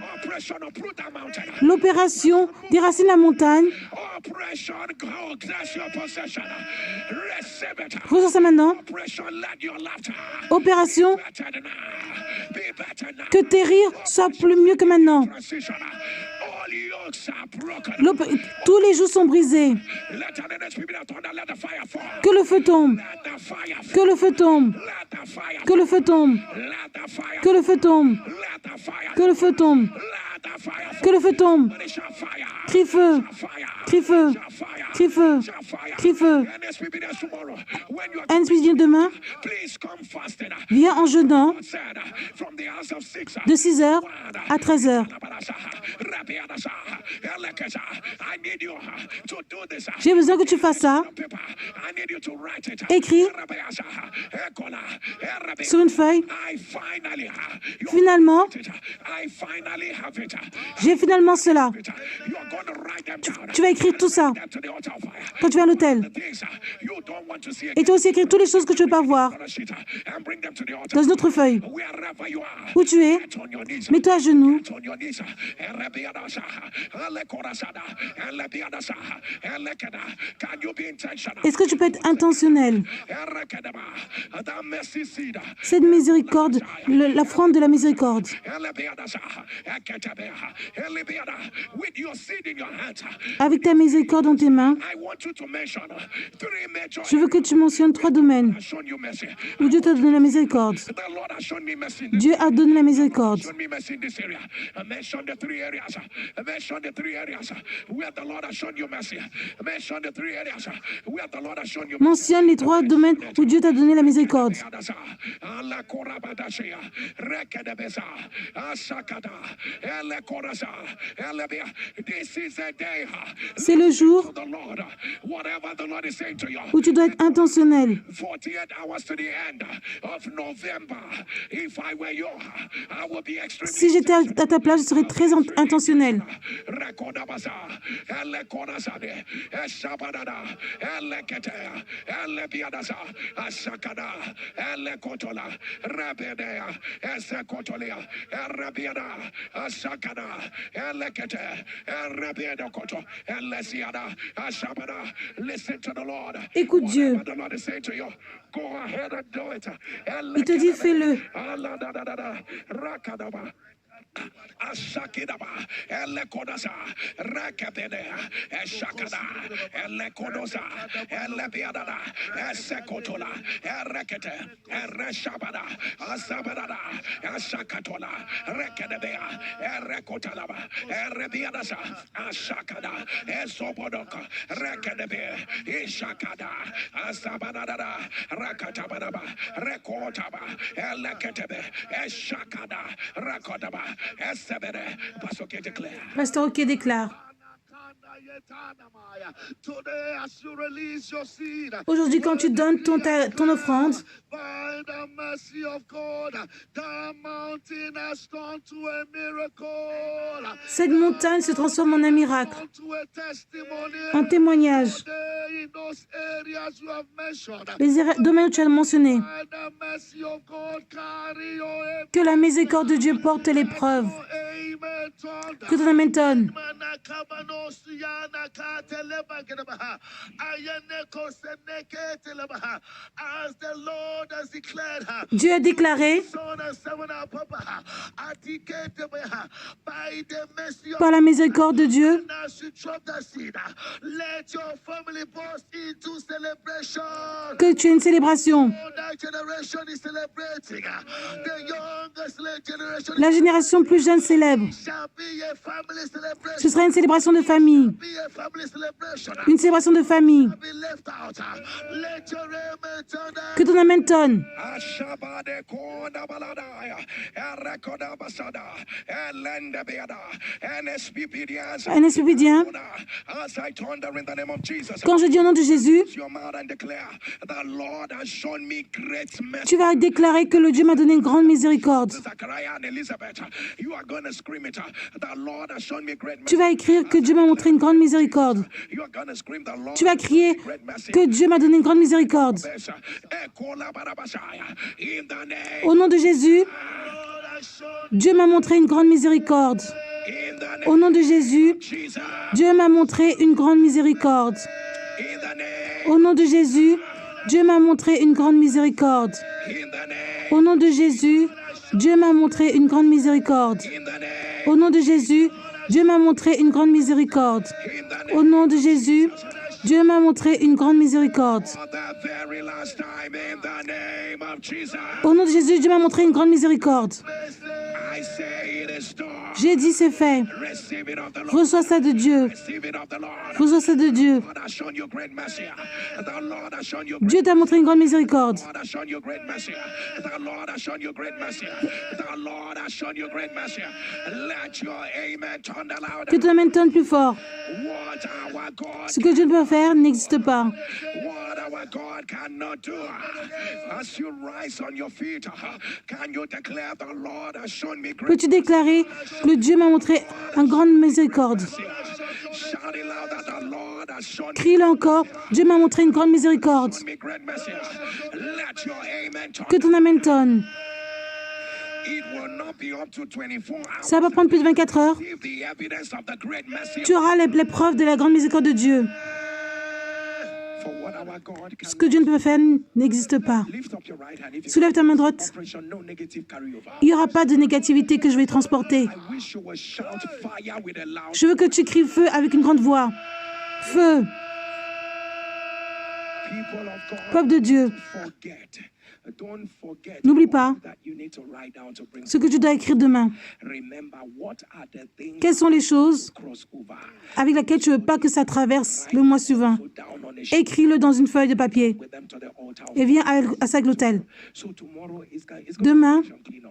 L'opération déracine la montagne. Reçois ça maintenant. Opération, que tes rires soient plus mieux que maintenant. Tous les jours sont brisés. Que le feu tombe. Que le feu tombe. Que le feu tombe. Que le feu tombe. Que le feu tombe. Que le feu tombe. Crie feu. Crie feu. Crie feu. Crie feu. Un esprit vient demain. Viens en jeûnant de 6h à 13h. J'ai besoin que tu fasses ça. Écris sur une feuille. Finalement, j'ai finalement cela. Tu vas écrire tout ça quand tu vas à l'hôtel. Et tu vas aussi écrire toutes les choses que tu ne veux pas voir dans une autre feuille. Où tu es, mets-toi à genoux. Est-ce que tu peux être intentionnel? Cette miséricorde, l'offrande de la miséricorde. Avec ta miséricorde dans tes mains, je veux que tu mentionnes 3 domaines où Dieu t'a donné la miséricorde. Dieu a donné la miséricorde. Mentionne les 3 domaines où Dieu t'a donné la miséricorde. C'est le jour où tu dois être intentionnel. Si j'étais à ta place, je serais très intentionnel. Écoute Dieu. Il te dit fais-le. Ashakidaba, Elekodaza, Rakabedea, Eshakada, Elekodoza, Elebiadada, Esekotola, Erekete, Ereshabada, Asabada, Ashakatola, Rekedebea, Erekotalaba, Erebiadaza, Ashakada, Esobodoka, Rekedebe, Ishakada, Asabada, Rakatabadaba, Rekotaba, Eleketebe, Eshakada, Rakodaba. Pasteur OK déclare. Aujourd'hui, quand tu donnes ton offrande, cette montagne se transforme en un miracle, en témoignage. Les domaines que tu as mentionnés, que la miséricorde de Dieu porte l'épreuve. Que ton amen tonne. Dieu a déclaré par la miséricorde de Dieu que tu es une célébration. La génération plus jeune célèbre. Ce sera une célébration de famille. Une célébration de famille. Que ton amen tonne. Un SPPdien. Quand je dis au nom de Jésus, tu vas déclarer que le Dieu m'a donné une grande miséricorde. Tu vas écrire que Dieu m'a montré une grande miséricorde. Tu vas crier que Dieu m'a donné une grande miséricorde. Au nom de Jésus, Dieu m'a montré une grande miséricorde. Au nom de Jésus, Dieu m'a montré une grande miséricorde. Au nom de Jésus, Dieu m'a montré une grande miséricorde. Au nom de Jésus, Dieu m'a montré une grande miséricorde. Au nom de Jésus, Dieu m'a montré une grande miséricorde. Au nom de Jésus, Dieu m'a montré une grande miséricorde. Au nom de Jésus, Dieu m'a montré une grande miséricorde. J'ai dit c'est fait. Receive it of the Lord. Reçois ça de Dieu. Receive it of the Lord. Reçois ça de Dieu. God has shown you great mercy. The Lord has shown you Dieu t'a montré une grande miséricorde. God has shown you great mercy. The Lord has shown you great mercy. The Lord has shown you great mercy. Let your amen thunder louder. Que ton amen tonne plus fort. What our God, Ce que Dieu ne peut faire n'existe pas. what our God cannot do. As you rise on your feet, can you declare the Lord has shown me great Peux-tu déclarer que Dieu m'a montré une grande miséricorde? mercy? Shout it loud that the Lord has shown Crie-le encore. Dieu m'a montré une grande miséricorde. me great mercy. Let your amen Que thunder. ton amen tonne. It will not be up to 24 hours. Ça va prendre plus de 24 heures. Receive the evidence of the great mercy Tu auras les preuves de la grande miséricorde de Dieu. for what our God can. Ce que Dieu ne peut faire n'existe pas. Lift up your right hand if you Soulève ta main droite. operation, no negative carryover. Il n'y aura pas de négativité que je vais transporter. I wish you would shout fire with a loud. Je veux que tu cries feu avec une grande voix. Feu, People of God, peuple de Dieu. don't forget N'oublie pas that you need to write down to bring. ce que tu dois écrire demain. Remember what are the things Quelles sont les choses cross over. avec lesquelles tu ne veux pas que ça traverse le mois suivant? Put down on a sheet Écris-le dans une feuille de papier with them to the altar. et viens à ça avec l'autel. So tomorrow is going Demain, to be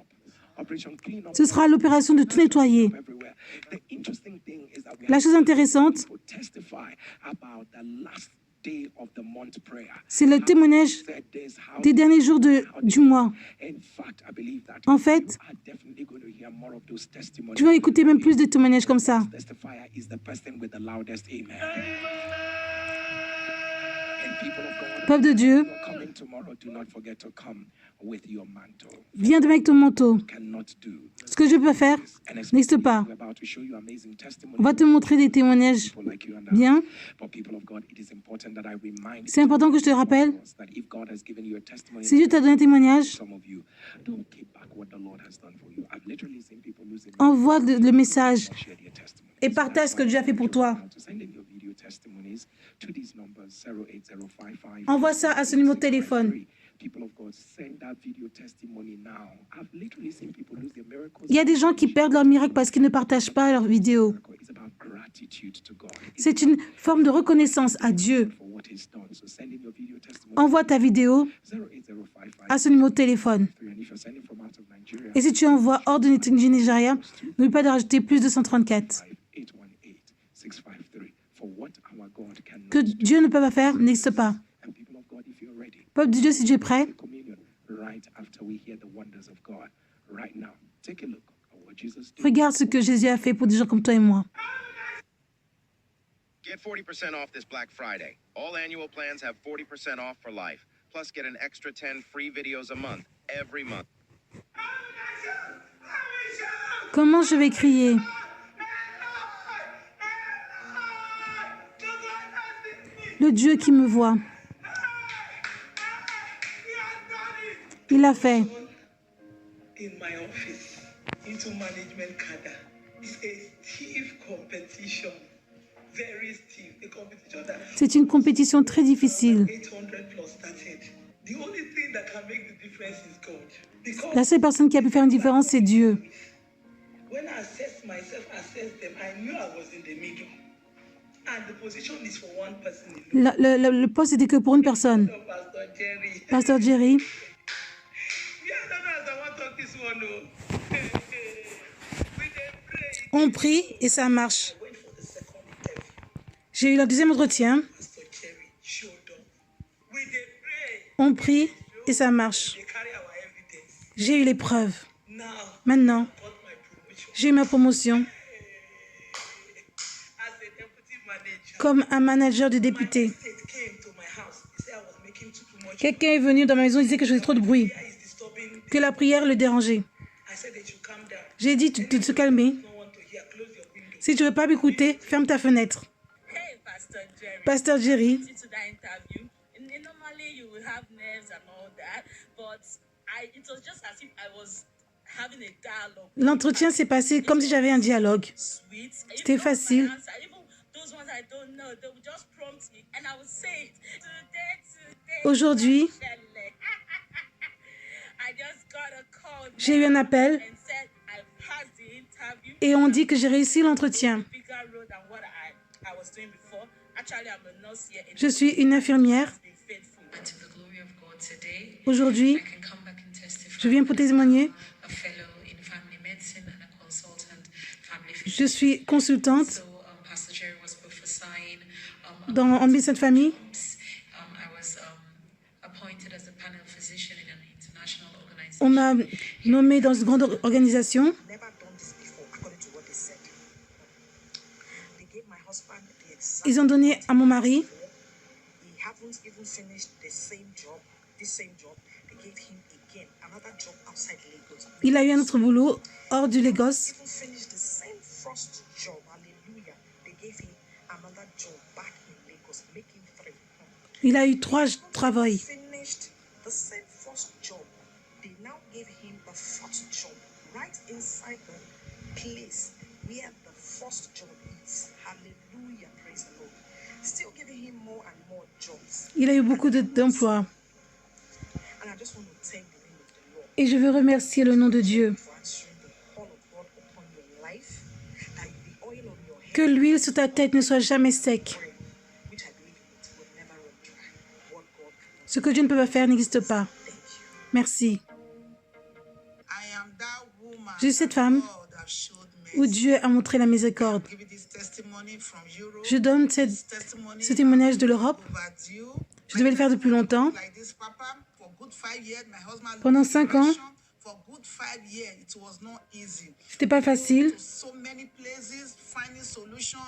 operation clean up ce sera l'opération de tout nettoyer. everywhere. The interesting thing is that we La have chose intéressante, people testify about the last day of the month prayer. c'est le témoignage Said this, how des derniers jours du mois. in fact, I believe that En fait, you are definitely going to hear more of those testimonies. tu vas écouter même plus de témoignages comme ça. Testifier is the person with the loudest amen. And people of God, Peuple de Dieu, you're coming tomorrow, do not forget to come with your mantle. viens demain avec ton manteau. Cannot do. Ce que je peux faire And n'existe pas. we're about to show you amazing testimonies. On va te montrer des témoignages People like you and I. bien. But people of God, it is important that I remind C'est important que je te rappelle, us that if God has given you a testimony, si Dieu t'a donné un témoignage, some of you don't keep back what the Lord has done for you. I've literally seen people losing envoie le message share their testimony. et partage ce que Dieu a fait pour toi. To send in your video testimonies to these numbers 08055. Envoie ça à ce numéro de téléphone. People of God, send that video testimony now. I've literally seen people lose their miracles. Il y a des gens qui perdent leur miracle parce qu'ils ne partagent pas leurs vidéos. It's about gratitude to God. It's C'est une forme de reconnaissance à Dieu. for what He's done. So send in your video testimony Envoie ta vidéo 08055. à ce numéro de téléphone. And if you're sending from out of Nigeria, Et si tu envoies hors du Nigeria, n'oublie pas de rajouter plus de 134. 818-653. For what our God cannot Que Dieu ne peut pas faire n'existe pas. And people of God, if you're ready, Peuple de Dieu, si tu es prêt, communion right after we hear the wonders of God. Right now, take a look at what Jesus did. regarde ce que Jésus a fait pour des gens comme toi et moi. Get 40% off this Black Friday. All annual plans have 40% off for life. Plus, get an extra 10 free videos a month, every month. Comment je vais crier? Le Dieu qui me voit. Il l'a fait. In my office into management cadre. It's a stiff competition. Very stiff. The competition that C'est une compétition très difficile. 800 plus started. The only thing that can make the difference is God. Because La seule personne qui a pu faire une différence, c'est Dieu. when I assessed myself, assessed them, I knew I was in the middle. And the position is for one person alone. Le poste n'était que pour une personne. So Pastor Jerry. Pasteur Jerry, Yeah, I don't know as I want to talk this one. Oh. We dey pray. on prie et ça marche. Wait for the second interview. J'ai eu le deuxième entretien. Pastor Jerry showed up. We dey pray. On prie et ça marche. They carry our evidence. J'ai eu les preuves. Now, Maintenant, got my promotion j'ai eu ma promotion as a deputy manager. comme un manager de député. State came to my house. He said I was making too much. Quelqu'un est venu dans ma maison et disait que je faisais trop de bruit, Prayer is disturbing. que la prière le dérangeait. I said that you calm down. J'ai dit de se calmer. No one to hear. Close your window. Si tu veux pas m'écouter, ferme ta fenêtre. Hey, Pastor Jerry. Pasteur Jerry, To that interview. And normally you will have nerves and all that, but it was just as if I was having a dialogue. l'entretien s'est passé comme si j'avais un dialogue. Sweet. C'était facile. Even those ones I don't know, they would just prompt me, and I would say it. Today. Aujourd'hui, I just got a call. j'ai eu un appel And said I've had passed the interview. Et on dit que j'ai réussi l'entretien. Bigger role than what I was doing before. Actually, I'm a nurse here. Je suis une infirmière. Been faithful. And to the glory of God today, Aujourd'hui, I can come back and testify. je viens pour témoigner. A fellow in family medicine and a consultant family Je physician. suis consultante So Pastor Jerry was prophesying. en médecine de famille. I was appointed as a panel physician in an international organization. On m'a nommée dans une grande organisation. Never done this before, according to what they said. They gave my husband the exact. Ils ont donné à mon mari. He haven't even finished the same job, this same job. They gave him again another job outside Lagos. Il a eu un autre boulot hors du Lagos. Even finished the same first job, hallelujah. They gave him another job back in Lagos, making 3. Il a eu 3 travaux. Finished the same first job. They now gave him the fourth job right inside the place where the first job is. Hallelujah, praise the Lord. Still giving him more and more jobs. Il a eu beaucoup d'emplois. And I just want to thank the name of the Lord Et je veux remercier le nom de Dieu. for answering the call of God upon your life. That the oil on your head, Que l'huile sur ta tête ne soit jamais sec. which I believe in it, will never run dry. What God can do. Ce que Dieu ne peut pas faire n'existe pas. Thank you. Merci. I am that woman Je suis cette that femme God has showed où mercy. Dieu a montré la miséricorde. Give you this testimony from Europe. Je donne This testimony ce témoignage de l'Europe. overdue. Je devais le faire depuis longtemps. Like this, Papa, for good 5 years, my husband Pendant lived 5 ans, depression. For good 5 years, it was not easy. c'était pas facile. To so many places, finding solution.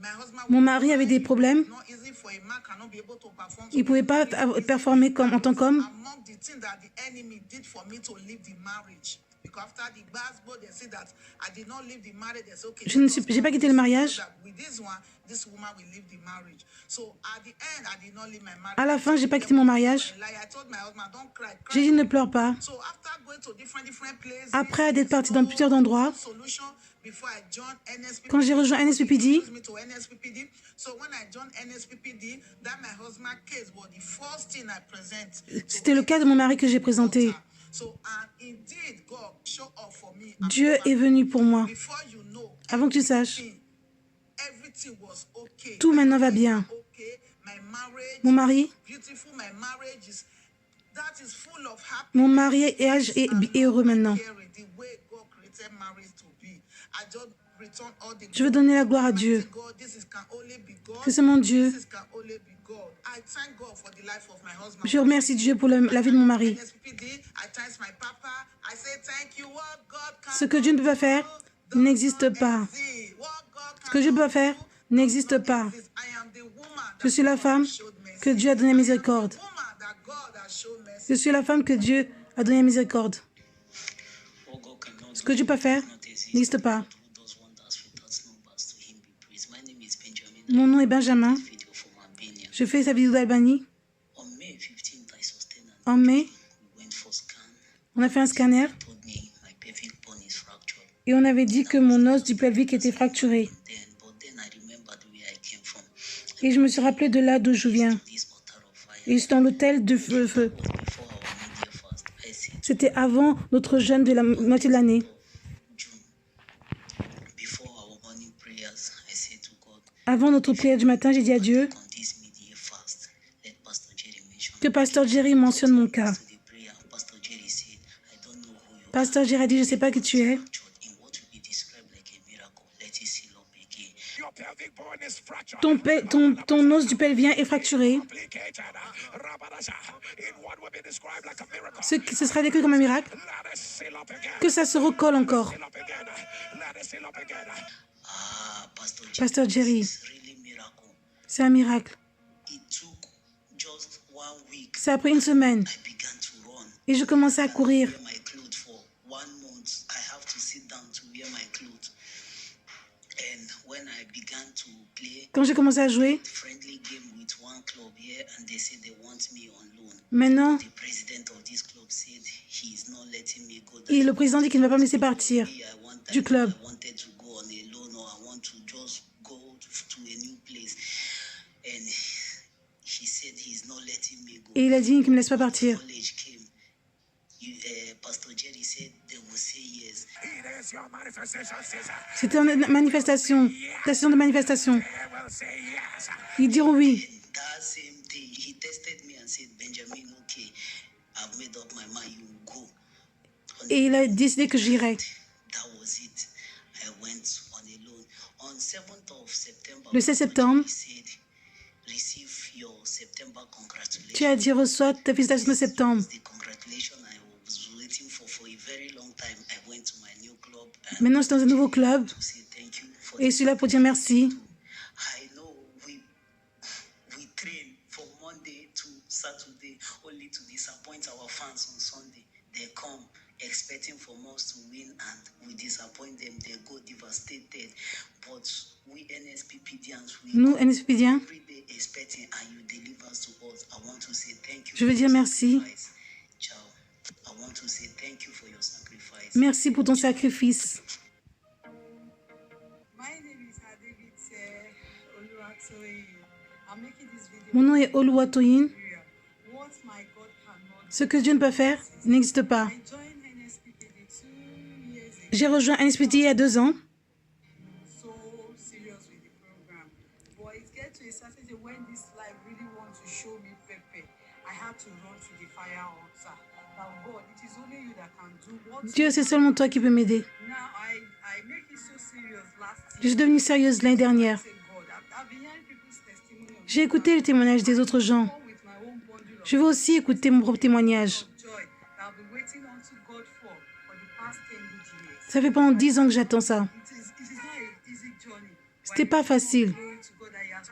My husband Mon mari avait des problèmes. not easy for a man cannot be able to perform. Il ne pouvait pas performer en tant qu'homme. Among the things that the enemy did for me to leave the marriage. Because after the basketball, they say that I did not leave the marriage. They say, okay, Je n'ai pas quitté le mariage. with this one, this woman will leave the marriage. So at the end, I did not leave my marriage. À la fin, j'ai pas quitté mon mariage. Like I told my husband, don't cry, J'ai dit ne pleure pas. So after going to different places, Après être parti dans plusieurs endroits, solution before I joined NSPPD. quand j'ai rejoint NSPPD, Introduced me to NSPPD. So when I joined NSPPD, that my husband case was the first thing I present. c'était le cas de mon mari que j'ai présenté. So and indeed God show up for me. Dieu est venu pour moi. Before you know, Avant que tu saches, everything was okay. tout maintenant va bien. Okay, my marriage Mon mari, beautiful. My marriage is that is full of happiness. mon mari est heureux maintenant. The way God created marriage to be. I just return all the Je veux donner la gloire à Dieu. God. This is can only be God. Que c'est mon Dieu. This can only be God. I thank God for the life of my husband. Je remercie Dieu pour la vie de mon mari. NSPPD, I thank my papa. I say thank you. What God can Ce que Dieu ne peut pas faire n'existe pas. see. What God Ce que Dieu peut pas faire n'existe pas. I am the woman Je suis la femme que Dieu a donné la miséricorde. woman that God has shown mercy. Je suis la femme que Dieu a donné la miséricorde. Ce que Dieu peut faire n'existe pas. Mon nom est Benjamin. Je fais sa vidéo d'Albanie. En mai, on a fait un scanner et on avait dit que mon os du pelvique était fracturé. Et je me suis rappelé de là d'où je viens. Et c'est dans l'hôtel de feu. C'était avant notre jeûne de la moitié de l'année. Avant notre prière du matin, j'ai dit à Dieu que Pasteur Jerry mentionne mon cas. Pasteur Jerry a dit, je ne sais pas qui tu es. Your pelvic bone is fractured. Ton os du pelvien est fracturé. Complicated. Rabadasha. In what would be described like a miracle. Ce sera décrit comme un miracle. Let us seal up again. Que ça se recolle encore. Seal up again. Let us seal up again. Pasteur Jerry, c'est un miracle. Ça a pris une semaine. Et je commençais à courir. Quand j'ai commencé à jouer, maintenant, et le président dit qu'il ne va pas me laisser partir du club. Et il a dit qu'il ne me laisse pas partir. It is your C'était une manifestation, station de manifestation. Ils diront oui. That same day, he tested me and said, Benjamin, okay, I've made up my mind, you will go. Et il a décidé que j'irais. That was it. I went on alone. On 7th of September, Le 16 septembre, he said, receive your September congratulations. tu as dit reçois tes félicitations de septembre. The congratulations I was waiting for a very long time. I went to my new club and Maintenant, je suis dans un nouveau club to say thank you for et je suis là pour dire merci. I know we train from Monday to Saturday only to disappoint our fans on Sunday. They come expecting from us to win and we disappoint them. They go devastated. But we NSPPDians, we Nous, come NSPPdiens, every day expecting and you deliver to us. I want to say thank you. je veux dire merci. Ciao. I want to say thank you for your sacrifice. Merci pour ton sacrifice. My name is Adebite Oluwatoyin. I'm making this video. Mon nom est Oluwatoyin. What my God cannot Ce que Dieu ne peut faire n'existe pas. I joined NSPPD 2 years ago. J'ai rejoint NSPD il y a 2 ans. So serious with the program. But it gets to a certain day when this life really wants to show me pepper. I had to run to the fire altar. Now God, it is only you that can do what Dieu, c'est seulement toi qui peux m'aider. now I make it so serious last Je year. suis devenue sérieuse l'année dernière. Say, God, I've been hearing people's testimony of J'ai écouté le témoignage des autres gens. God with my own bundle of Je veux aussi écouter mon propre témoignage. joy that I've been waiting unto God for the past 10 good years. Ça fait pendant 10 ans que j'attends ça. It is not an easy journey. C'était pas facile. Glory to God that He has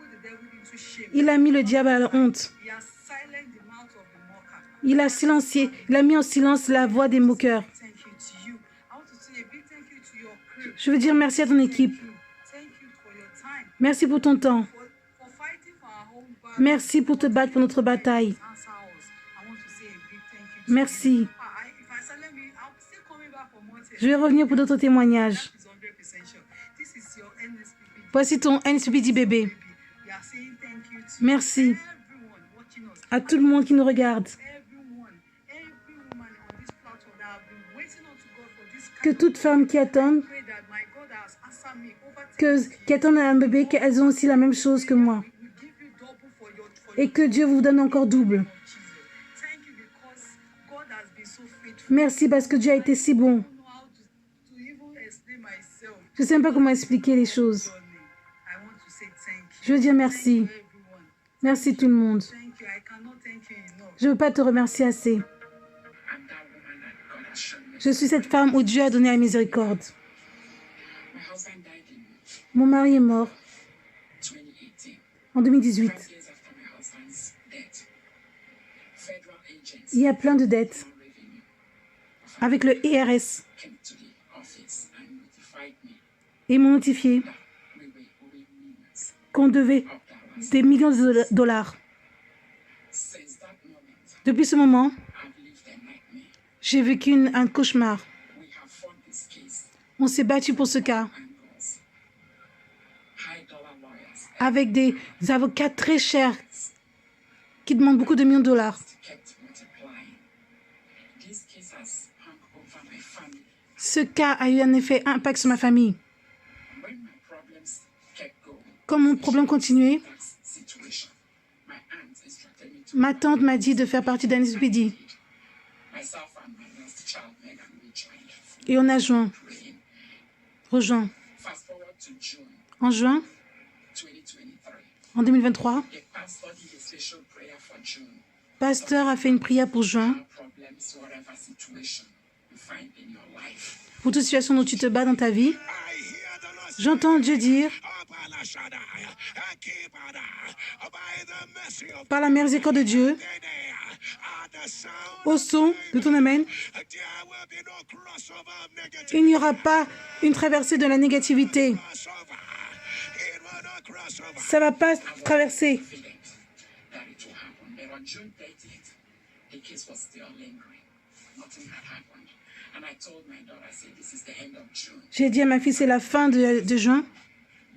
put the devil into shame. Il a mis le diable à la honte. He has silenced the mouth of the mocker. Il a silencié, il a mis en silence la voix des moqueurs. Thank you to you. I want to say a big thank you to your crew. Je veux dire merci à ton équipe. Thank you for your time. Merci pour ton temps. For fighting for our home battle. Merci pour te battre pour notre bataille. Answer us. I want to say a big thank you to Merci. you. If I silence me, I'm still coming back for more Je vais revenir pour d'autres témoignages. That is 100% sure. This is your NSPP. Voici ton NSPD bébé. We are saying thank you to Merci everyone watching us. à tout le monde qui nous regarde. Every woman on this platform that have been waiting unto God for this Que toute femme qui attend, pray that my God has answered me over 10 qui attendent un bébé, qu'elles ont aussi la même chose que moi. will give you double for your Et que Dieu vous donne encore double. Jesus. Thank you because God has been so faithful. Merci parce que Dieu a été si bon. I don't know how to even explain myself. Je ne sais même pas comment expliquer les choses. Journey. I want to say thank you. Je veux dire merci. Everyone. Merci tout le monde. Thank you. I cannot thank you enough. Je ne veux pas te remercier assez. Je suis cette femme où Dieu a donné la miséricorde. My husband died in Mon mari est mort 2018. en 2018. 5 years after my husband's death, federal agents Il y a plein de dettes from revenue avec le IRS. came to the office and notified me Et ils m'ont notifié that we were owing millions qu'on devait of dollars. des millions de dollars. Since that moment, Depuis ce moment, I've lived a nightmare. j'ai vécu un cauchemar. We have fought this case On s'est battu pour ce cas angles. High dollar lawyers avec des avocats très chers qui demandent beaucoup de millions de dollars. kept multiplying. This case has hung over my family. Ce cas a eu un effet impact sur ma famille. When my problems kept going, Comme mon problème continuait, tax situation, my aunt instructed me to ma tante m'a dit de faire partie d'un NSPD. myself and my last child, Megan, we joined Et on a praying. rejoint. Fast forward to June En juin, 2023. en 2023, The pastor did a special prayer for June. pasteur a fait une prière pour juin, Our problems, whatever situation you find in your life. pour toute situation dont tu te bats dans ta vie. J'entends Dieu dire, par la miséricorde de Dieu, au son de ton amen, il n'y aura pas une traversée de la négativité. Ça ne va pas traverser. That it will happen. But on June 30th, the case was still lingering. Nothing had happened. And I told my daughter, I said, this is the end of June. J'ai dit à ma fille, c'est la fin de juin.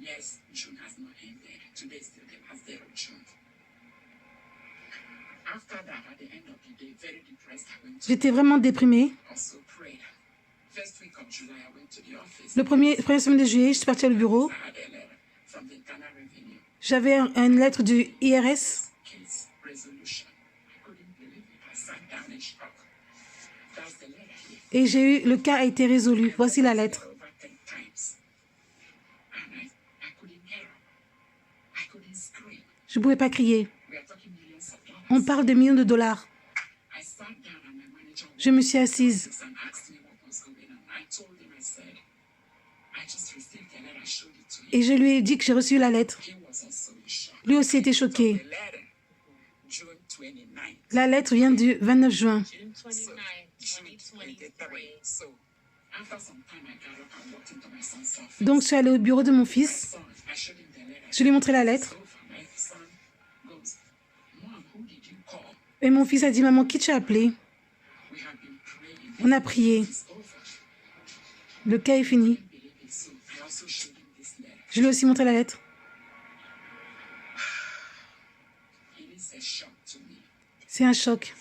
Yes, June has not ended. Today is still the last day of June. After that, at the end of the day, very depressed, I went to J'étais vraiment déprimée. also prayed. First Le première semaine de juillet, je suis partie au bureau. J'avais une lettre du IRS. Et j'ai eu, le cas a été résolu. Voici la lettre. Je ne pouvais pas crier. On parle de millions de dollars. Je me suis assise. Et je lui ai dit que j'ai reçu la lettre. Lui aussi était choqué. La lettre vient du 29 juin. Donc, je suis allée au bureau de mon fils. Je lui ai montré la lettre. Et mon fils a dit, maman, qui t'as appelé? On a prié. Le cas est fini. Je lui ai aussi montré la lettre. C'est un choc.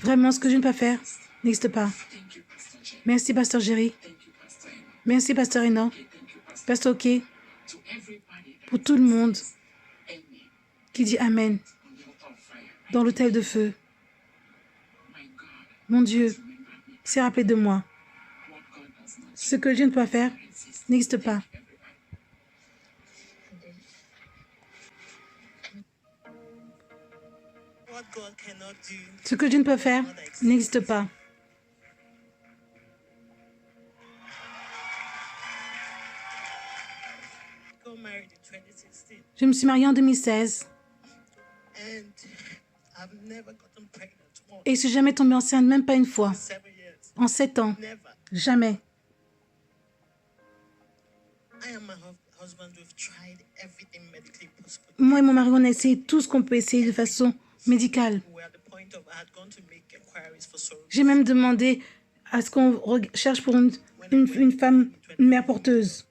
Vraiment, ce que je ne peux pas faire n'existe pas. Merci, Pasteur Jerry. Merci, Pasteur Eno. Pasteur OK. Pour tout le monde qui dit Amen dans l'autel de feu. Mon Dieu s'est rappelé de moi. Ce que Dieu ne peut pas faire n'existe pas. Ce que Dieu ne peut faire n'existe pas. Je me suis mariée en 2016. Et je ne suis jamais tombée enceinte, même pas une fois. En 7 ans. Jamais. Moi et mon mari, on a essayé tout ce qu'on peut essayer de façon médicale. J'ai même demandé à ce qu'on cherche pour une femme, une mère porteuse.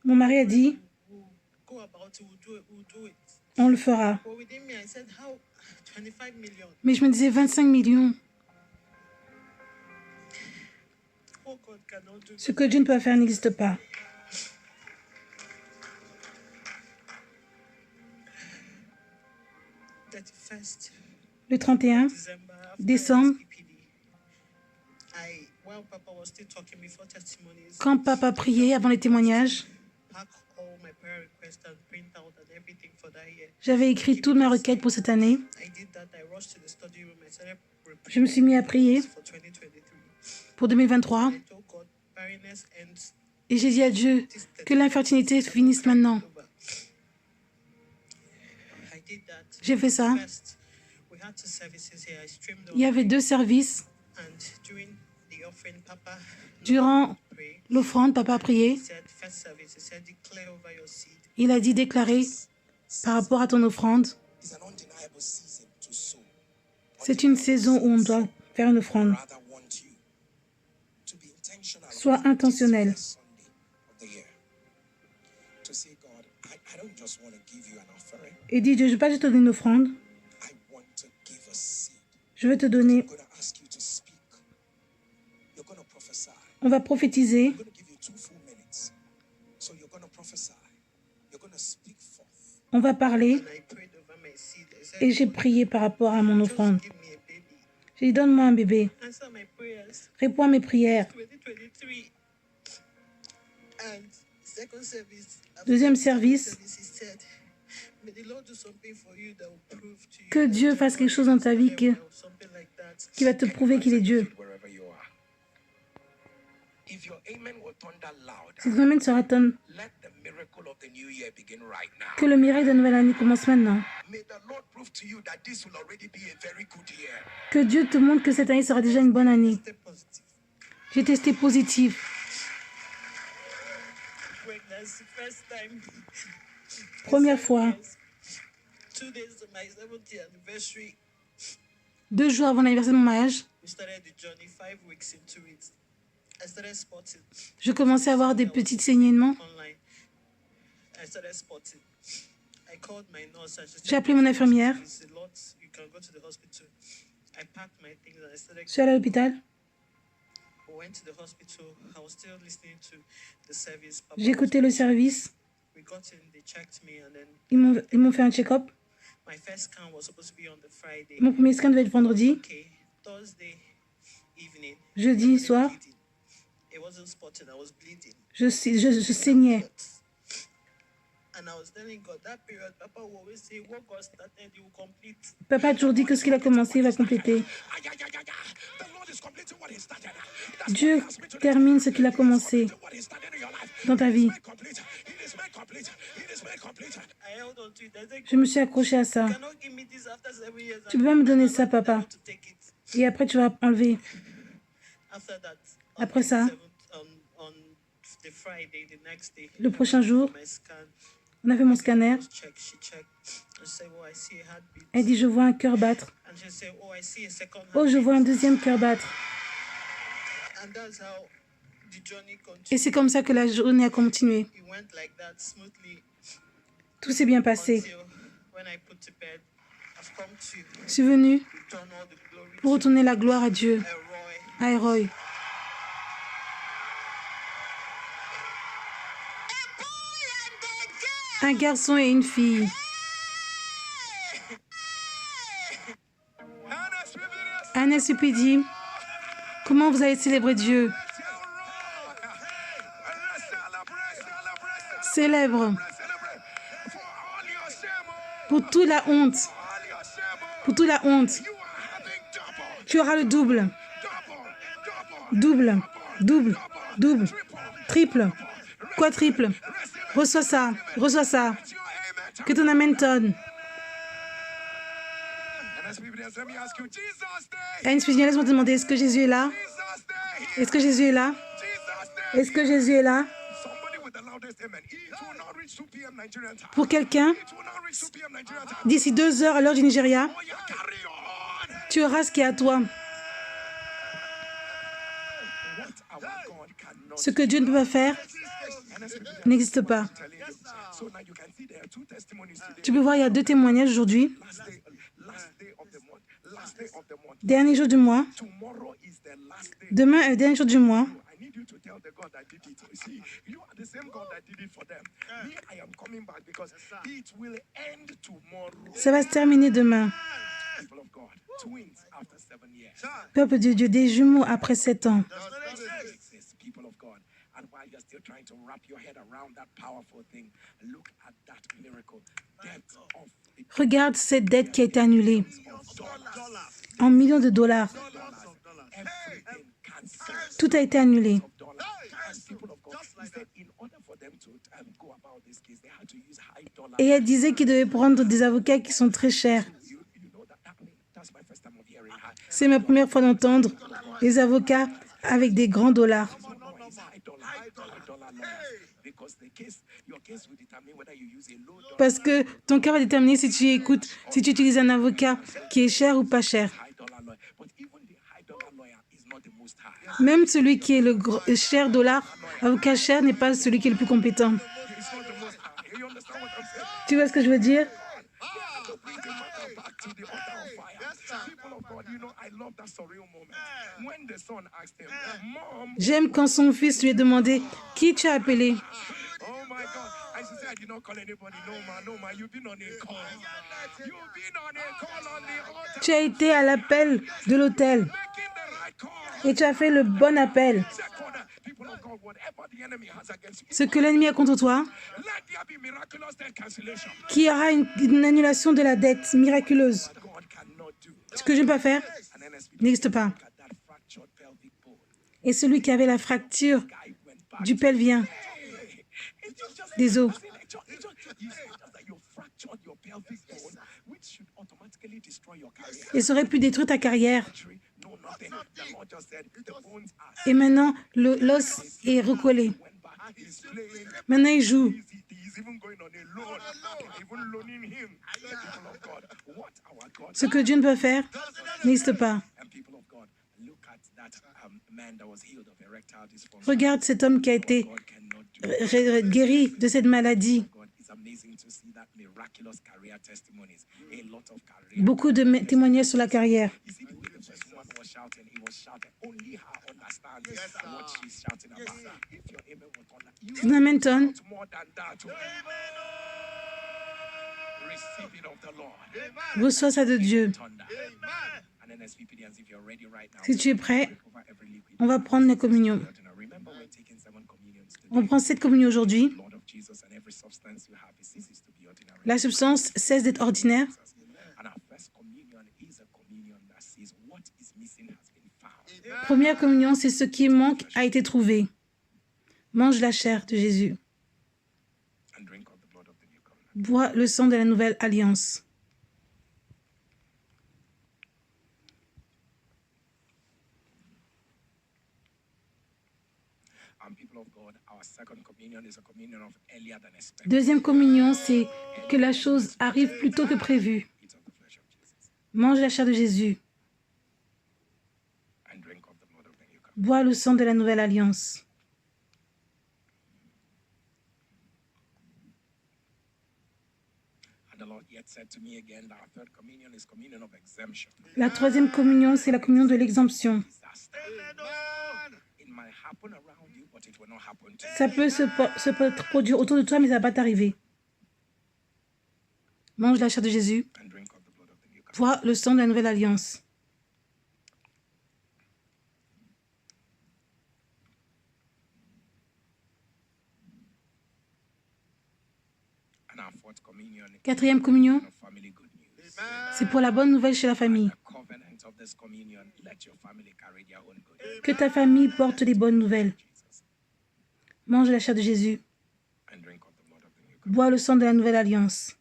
Mon mari a dit, on le fera. Mais je me disais 25 millions. Ce que Dieu ne peut pas faire n'existe pas. Le 31 décembre, quand papa priait avant les témoignages, j'avais écrit toutes mes requêtes pour cette année. Je me suis mis à prier pour 2023. Et j'ai dit à Dieu que l'infertilité finisse maintenant. J'ai fait ça. Il y avait 2 services. Durant l'offrande, papa a prié. Il a dit déclarer par rapport à ton offrande. C'est une saison où on doit faire une offrande. Sois intentionnel. Et dis Dieu, je ne veux pas juste te donner une offrande. Je veux te donner. On va prophétiser. On va parler. Et j'ai prié par rapport à mon offrande. J'ai dit, donne-moi un bébé. Réponds à mes prières. Deuxième service. Que Dieu fasse quelque chose dans ta vie qui va te prouver qu'il est Dieu. Si ton amen sera tonne, que le miracle de la nouvelle année commence maintenant. Que Dieu te montre que cette année sera déjà une bonne année. J'ai testé positif. Première fois. 2 jours avant l'anniversaire de mon mariage, je commençais à avoir des petits saignements. J'ai appelé mon infirmière. Je suis allée à l'hôpital. J'ai écouté le service. Ils m'ont fait un check-up. Mon premier scan devait être vendredi. Jeudi soir, je saignais. Papa a toujours dit que ce qu'il a commencé, il va compléter. Dieu termine ce qu'il a commencé dans ta vie. Je me suis accrochée à ça. Tu peux pas me donner ça, papa. Et après, tu vas enlever. Après ça, le prochain jour, on a fait mon scanner. Elle dit, je vois un cœur battre. Oh, je vois un deuxième cœur battre. Et c'est comme ça que la journée a continué. Tout s'est bien passé. Je suis venue pour retourner la gloire à Dieu, à Héroï. Un garçon et une fille. Un SUP dit, comment vous allez célébrer Dieu? Célèbre. Pour toute la honte. Pour toute la honte. Tu auras le double. Double. Double. Double. Triple. Quadruple. Reçois ça. Reçois ça. Que ton amen tonne. Laisse-moi te demander, est-ce que Jésus est là? Est-ce que Jésus est là? Est-ce que Jésus est là? Pour quelqu'un, d'ici 2 heures à l'heure du Nigeria, tu auras ce qui est à toi. Ce que Dieu ne peut pas faire n'existe pas. Tu peux voir, il y a 2 témoignages aujourd'hui. Dernier jour du mois. Demain est le dernier jour du mois. Ça va se terminer demain. Peuple de Dieu, des jumeaux après 7 ans. Regarde cette dette qui a été annulée en millions de dollars. Tout a été annulé. Et elle disait qu'ils devaient prendre des avocats qui sont très chers. C'est ma première fois d'entendre les avocats avec des grands dollars. Parce que ton cas va déterminer si tu utilises un avocat qui est cher ou pas cher. Même celui qui est le cher dollar, avocat cher, n'est pas celui qui est le plus compétent. Tu vois ce que je veux dire? J'aime quand son fils lui a demandé « Qui tu as appelé ?» Tu as été à l'appel de l'hôtel et tu as fait le bon appel. Ce que l'ennemi a contre toi, qu'il y aura une annulation de la dette miraculeuse. Ce que je ne peux pas faire n'existe pas. Et celui qui avait la fracture du pelvien, des os, et ça aurait pu détruire ta carrière. Et maintenant, l'os est recollé. Maintenant, il joue. Ce que Dieu ne peut faire n'existe pas. Regarde cet homme qui a été guéri de cette maladie Beaucoup de témoignages sur la carrière. C'est un amen, Ton. Reçois ça de Dieu. Si tu es prêt, on va prendre la communion. On prend cette communion aujourd'hui. La substance cesse d'être ordinaire. Première communion, c'est ce qui manque a été trouvé. Mange la chair de Jésus. Bois le sang de la nouvelle alliance. Deuxième communion, c'est que la chose arrive plus tôt que prévu. Mange la chair de Jésus. Bois le sang de la nouvelle alliance. La troisième communion, c'est la communion de l'exemption. Ça peut se produire autour de toi, mais ça ne va pas t'arriver. Mange la chair de Jésus. Bois le sang de la nouvelle alliance. Quatrième communion, c'est pour la bonne nouvelle chez la famille. Que ta famille porte les bonnes nouvelles. Mange la chair de Jésus. Bois le sang de la nouvelle alliance.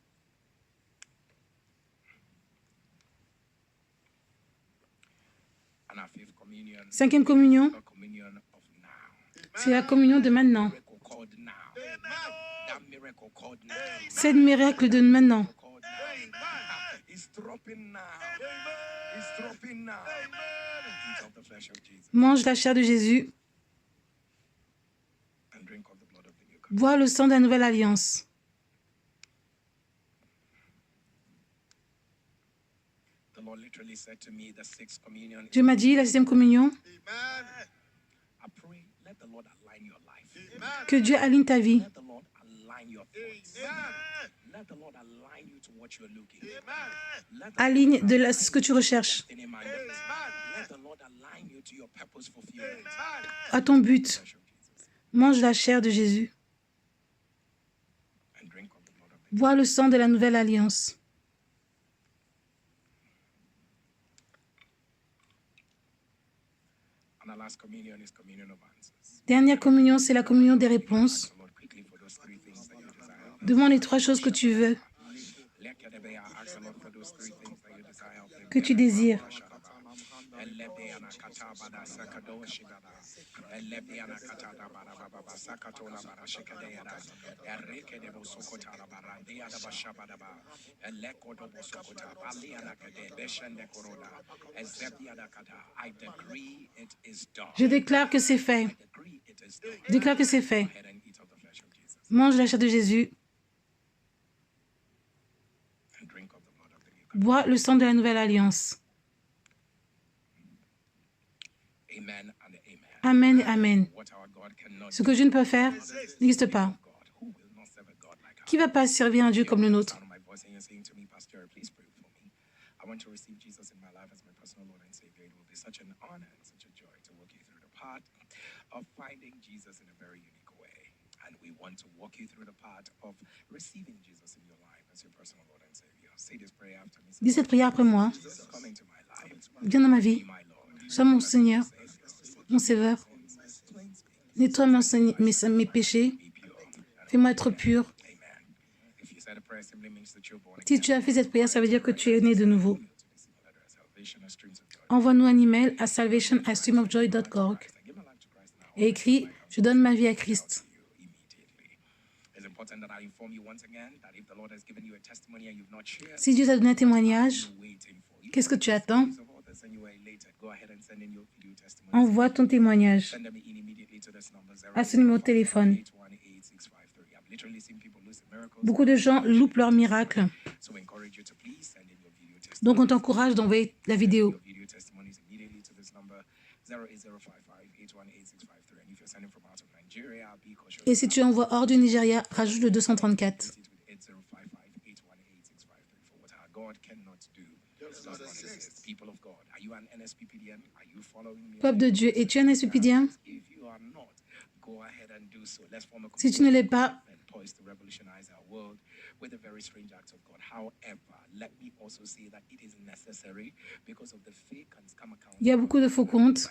Cinquième communion, c'est la communion de maintenant. C'est le miracle de maintenant. Mange la chair de Jésus. Bois le sang de la nouvelle alliance. Dieu m'a dit, la sixième communion, que Dieu aligne ta vie. Aligne ce que tu recherches à ton but. Mange la chair de Jésus. Bois le sang de la nouvelle alliance. Dernière communion, c'est la communion des réponses. Demande les trois choses que tu veux, que tu désires. Je déclare que c'est fait. Je déclare que c'est fait. Mange la chair de Jésus. Bois le sang de la nouvelle alliance. Amen et amen. Ce que Dieu ne peut faire n'existe pas. Qui ne va pas servir un Dieu comme le nôtre? Dis cette prière après moi. Viens dans ma vie. Sois mon Seigneur, mon Sauveur. Nettoie mes péchés. Fais-moi être pur. Si tu as fait cette prière, ça veut dire que tu es né de nouveau. Envoie-nous un email à salvation@streamofjoy.org et écris « Je donne ma vie à Christ ». Si Dieu t'a donné un témoignage, qu'est-ce que tu attends? Envoie ton témoignage à ce numéro de téléphone. Beaucoup de gens loupent leur miracle. Donc, on t'encourage d'envoyer la vidéo. Et si tu envoies hors du Nigeria, rajoute le 234. Peuple de Dieu, es-tu un NSPPDien? Si tu ne l'es pas, il y a beaucoup de faux comptes.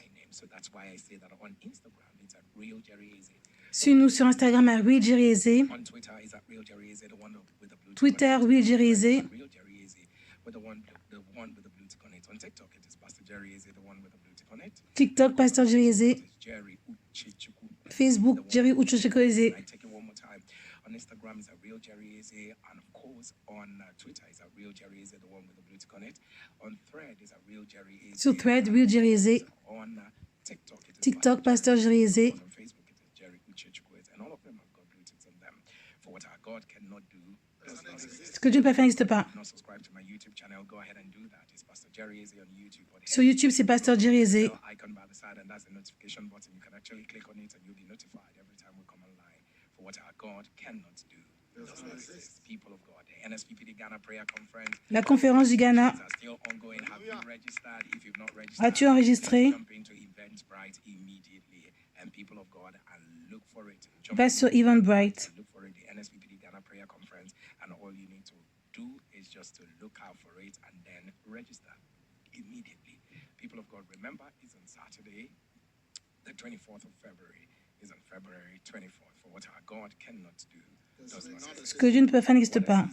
Suis-nous sur Instagram à Real Jerry Eze, Twitter Real Jerry Eze, TikTok Pasteur Jerry Eze, Facebook Jerry Uchocheko Eze. On Instagram is a real Jerry Eze, and of course on Twitter is a real Jerry Eze, the one with the blue tick on it. On Thread is a real Jerry Eze. Sur Thread, Real Jerry Eze. On TikTok, Pasteur Jerry Eze. On Facebook, it is Jerry Uchocheko Eze, and all of them have got blue ticks on them. For what our God cannot do, does not exist. Ce que Dieu ne peut faire n'existe pas. Not subscribe to my YouTube channel, go ahead and do that. It's Pastor Jerry Eze on YouTube. Sur YouTube, c'est Pasteur Jerry Eze. Icon by the side, and that's the notification button. You can actually click on it, and you'll be notified every time we come online. For what our God cannot do. People of God, the NSPPD Ghana Prayer Conference. La conférence du Ghana. As-tu enregistré? Va sur Eventbrite. Look for it, the NSPPD Ghana Prayer Conference, and all you need to do is just to look out for it and then register immediately. People of God, remember, it's on Saturday, the 24th of February. Is on February 24th. For what our God cannot do. Ce que Dieu ne peut faire n'existe pas.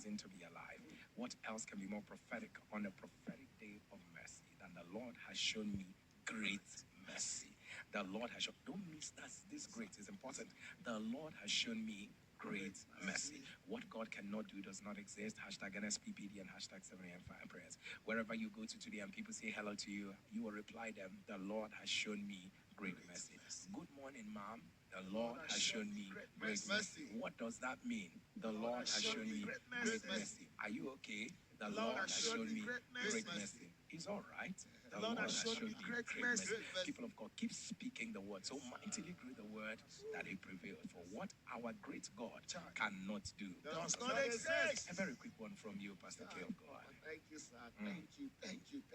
What else can be more prophetic on a prophetic day of mercy than the Lord has shown me great mercy? The Lord has shown, don't miss that, this great is important. The Lord has shown me great mercy. What God cannot do does not exist. Hashtag NSPPD and hashtag 7 a.m. Fire Prayers. Wherever you go to today and people say hello to you, you will reply them, the Lord has shown me great mercy. Good morning, Mom. The Lord has shown me great mercy. What does that mean? The Lord has shown me great mercy. Are you okay? The Lord has shown me great mercy. He's all right. The Lord has shown me great mercy. People of God, keep speaking the word. So mightily great the word that he prevailed. For what our great God cannot do does not exist. A very quick one from you, Pastor K of God. Thank you, sir. Thank you.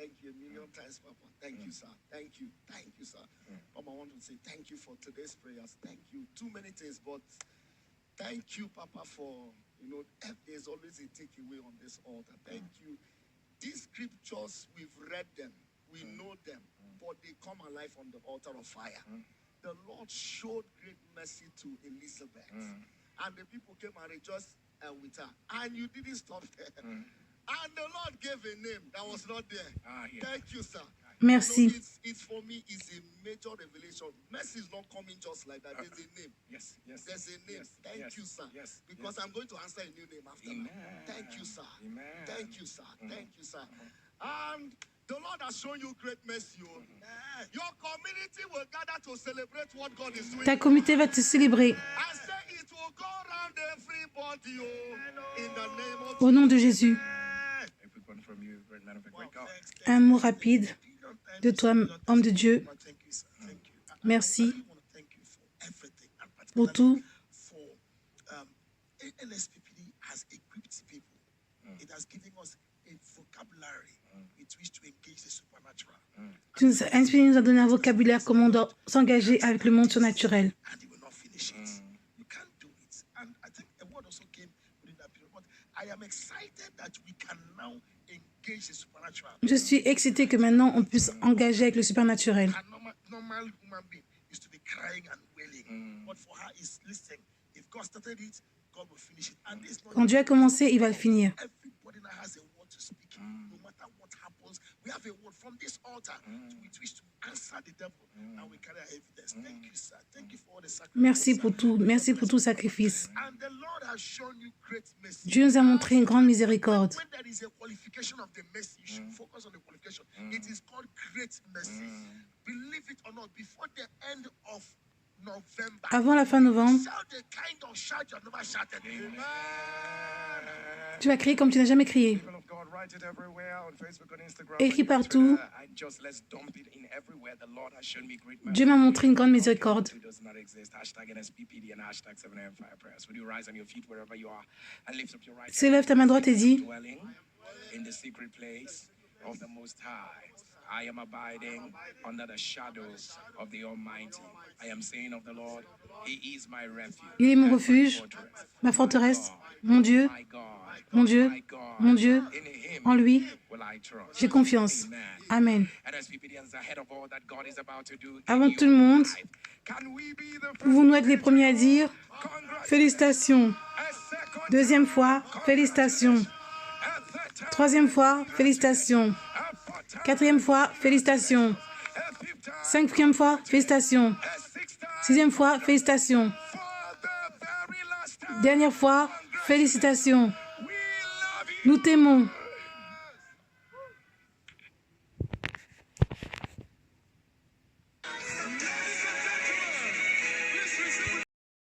A million times, Papa. Thank you, sir. Thank you, sir. Papa, I want to say thank you for today's prayers. Thank you. Too many things, but thank you, Papa, for, there's always a takeaway on this altar. Thank you. These scriptures, we've read them. We know them, but they come alive on the altar of fire. The Lord showed great mercy to Elizabeth, and the people came and rejoiced with her. And you didn't stop there. And the Lord gave a name that was not there. Thank you, sir. Merci. It's for me, it's a major revelation. Mercy is not coming just like that. There's a name. Yes. There's a name. Thank you, sir. Yes. Because I'm going to answer a new name after that. Thank you, sir. Amen. Thank you, sir. Thank you, sir. And the Lord has shown you great mercy. Your community will gather to celebrate what God is doing. Ta communauté va te célébrer. I say it will go around everybody. In the name of Au nom de Jésus. Un mot rapide de toi, homme de Dieu. Merci pour tout. NSPPD has equipped people. It has given us a vocabulary with which to engage the supernatural. NSPPD nous a donné un vocabulaire comment on doit s'engager avec le monde surnaturel. And you will not finish it. You can't do it. And I think a word also came within that period. But I am excited that we can now engage the supernatural. Je suis excité que maintenant on puisse engager avec le supernaturel. A normal human being is to be crying and wailing. But for her is listening. If God started it, God will finish it. And this Quand Dieu a commencé, il va le finir. Everybody now has a word to speak. No matter what happens, we have a word from this altar with which to answer the devil. And we carry our evidence. Thank you, sir. Thank you for all the sacrifice. Merci pour tout sacrifice. And the Lord Dieu nous a montré une grande miséricorde. Avant la fin novembre, tu vas crier comme tu n'as jamais crié. Écris partout. Dieu m'a montré une grande miséricorde. Lève ta main droite et dis: I am abiding under the shadows of the Almighty. I am saying of the Lord, He is my refuge. Il est mon refuge, ma forteresse, mon Dieu, mon Dieu, mon Dieu. En lui, j'ai confiance. Amen. Avant tout le monde, pouvons-nous être les premiers à dire félicitations. Deuxième fois, félicitations. Troisième fois, félicitations. Quatrième fois, félicitations. Cinquième fois, félicitations. Sixième fois, félicitations. Dernière fois, félicitations. Nous t'aimons.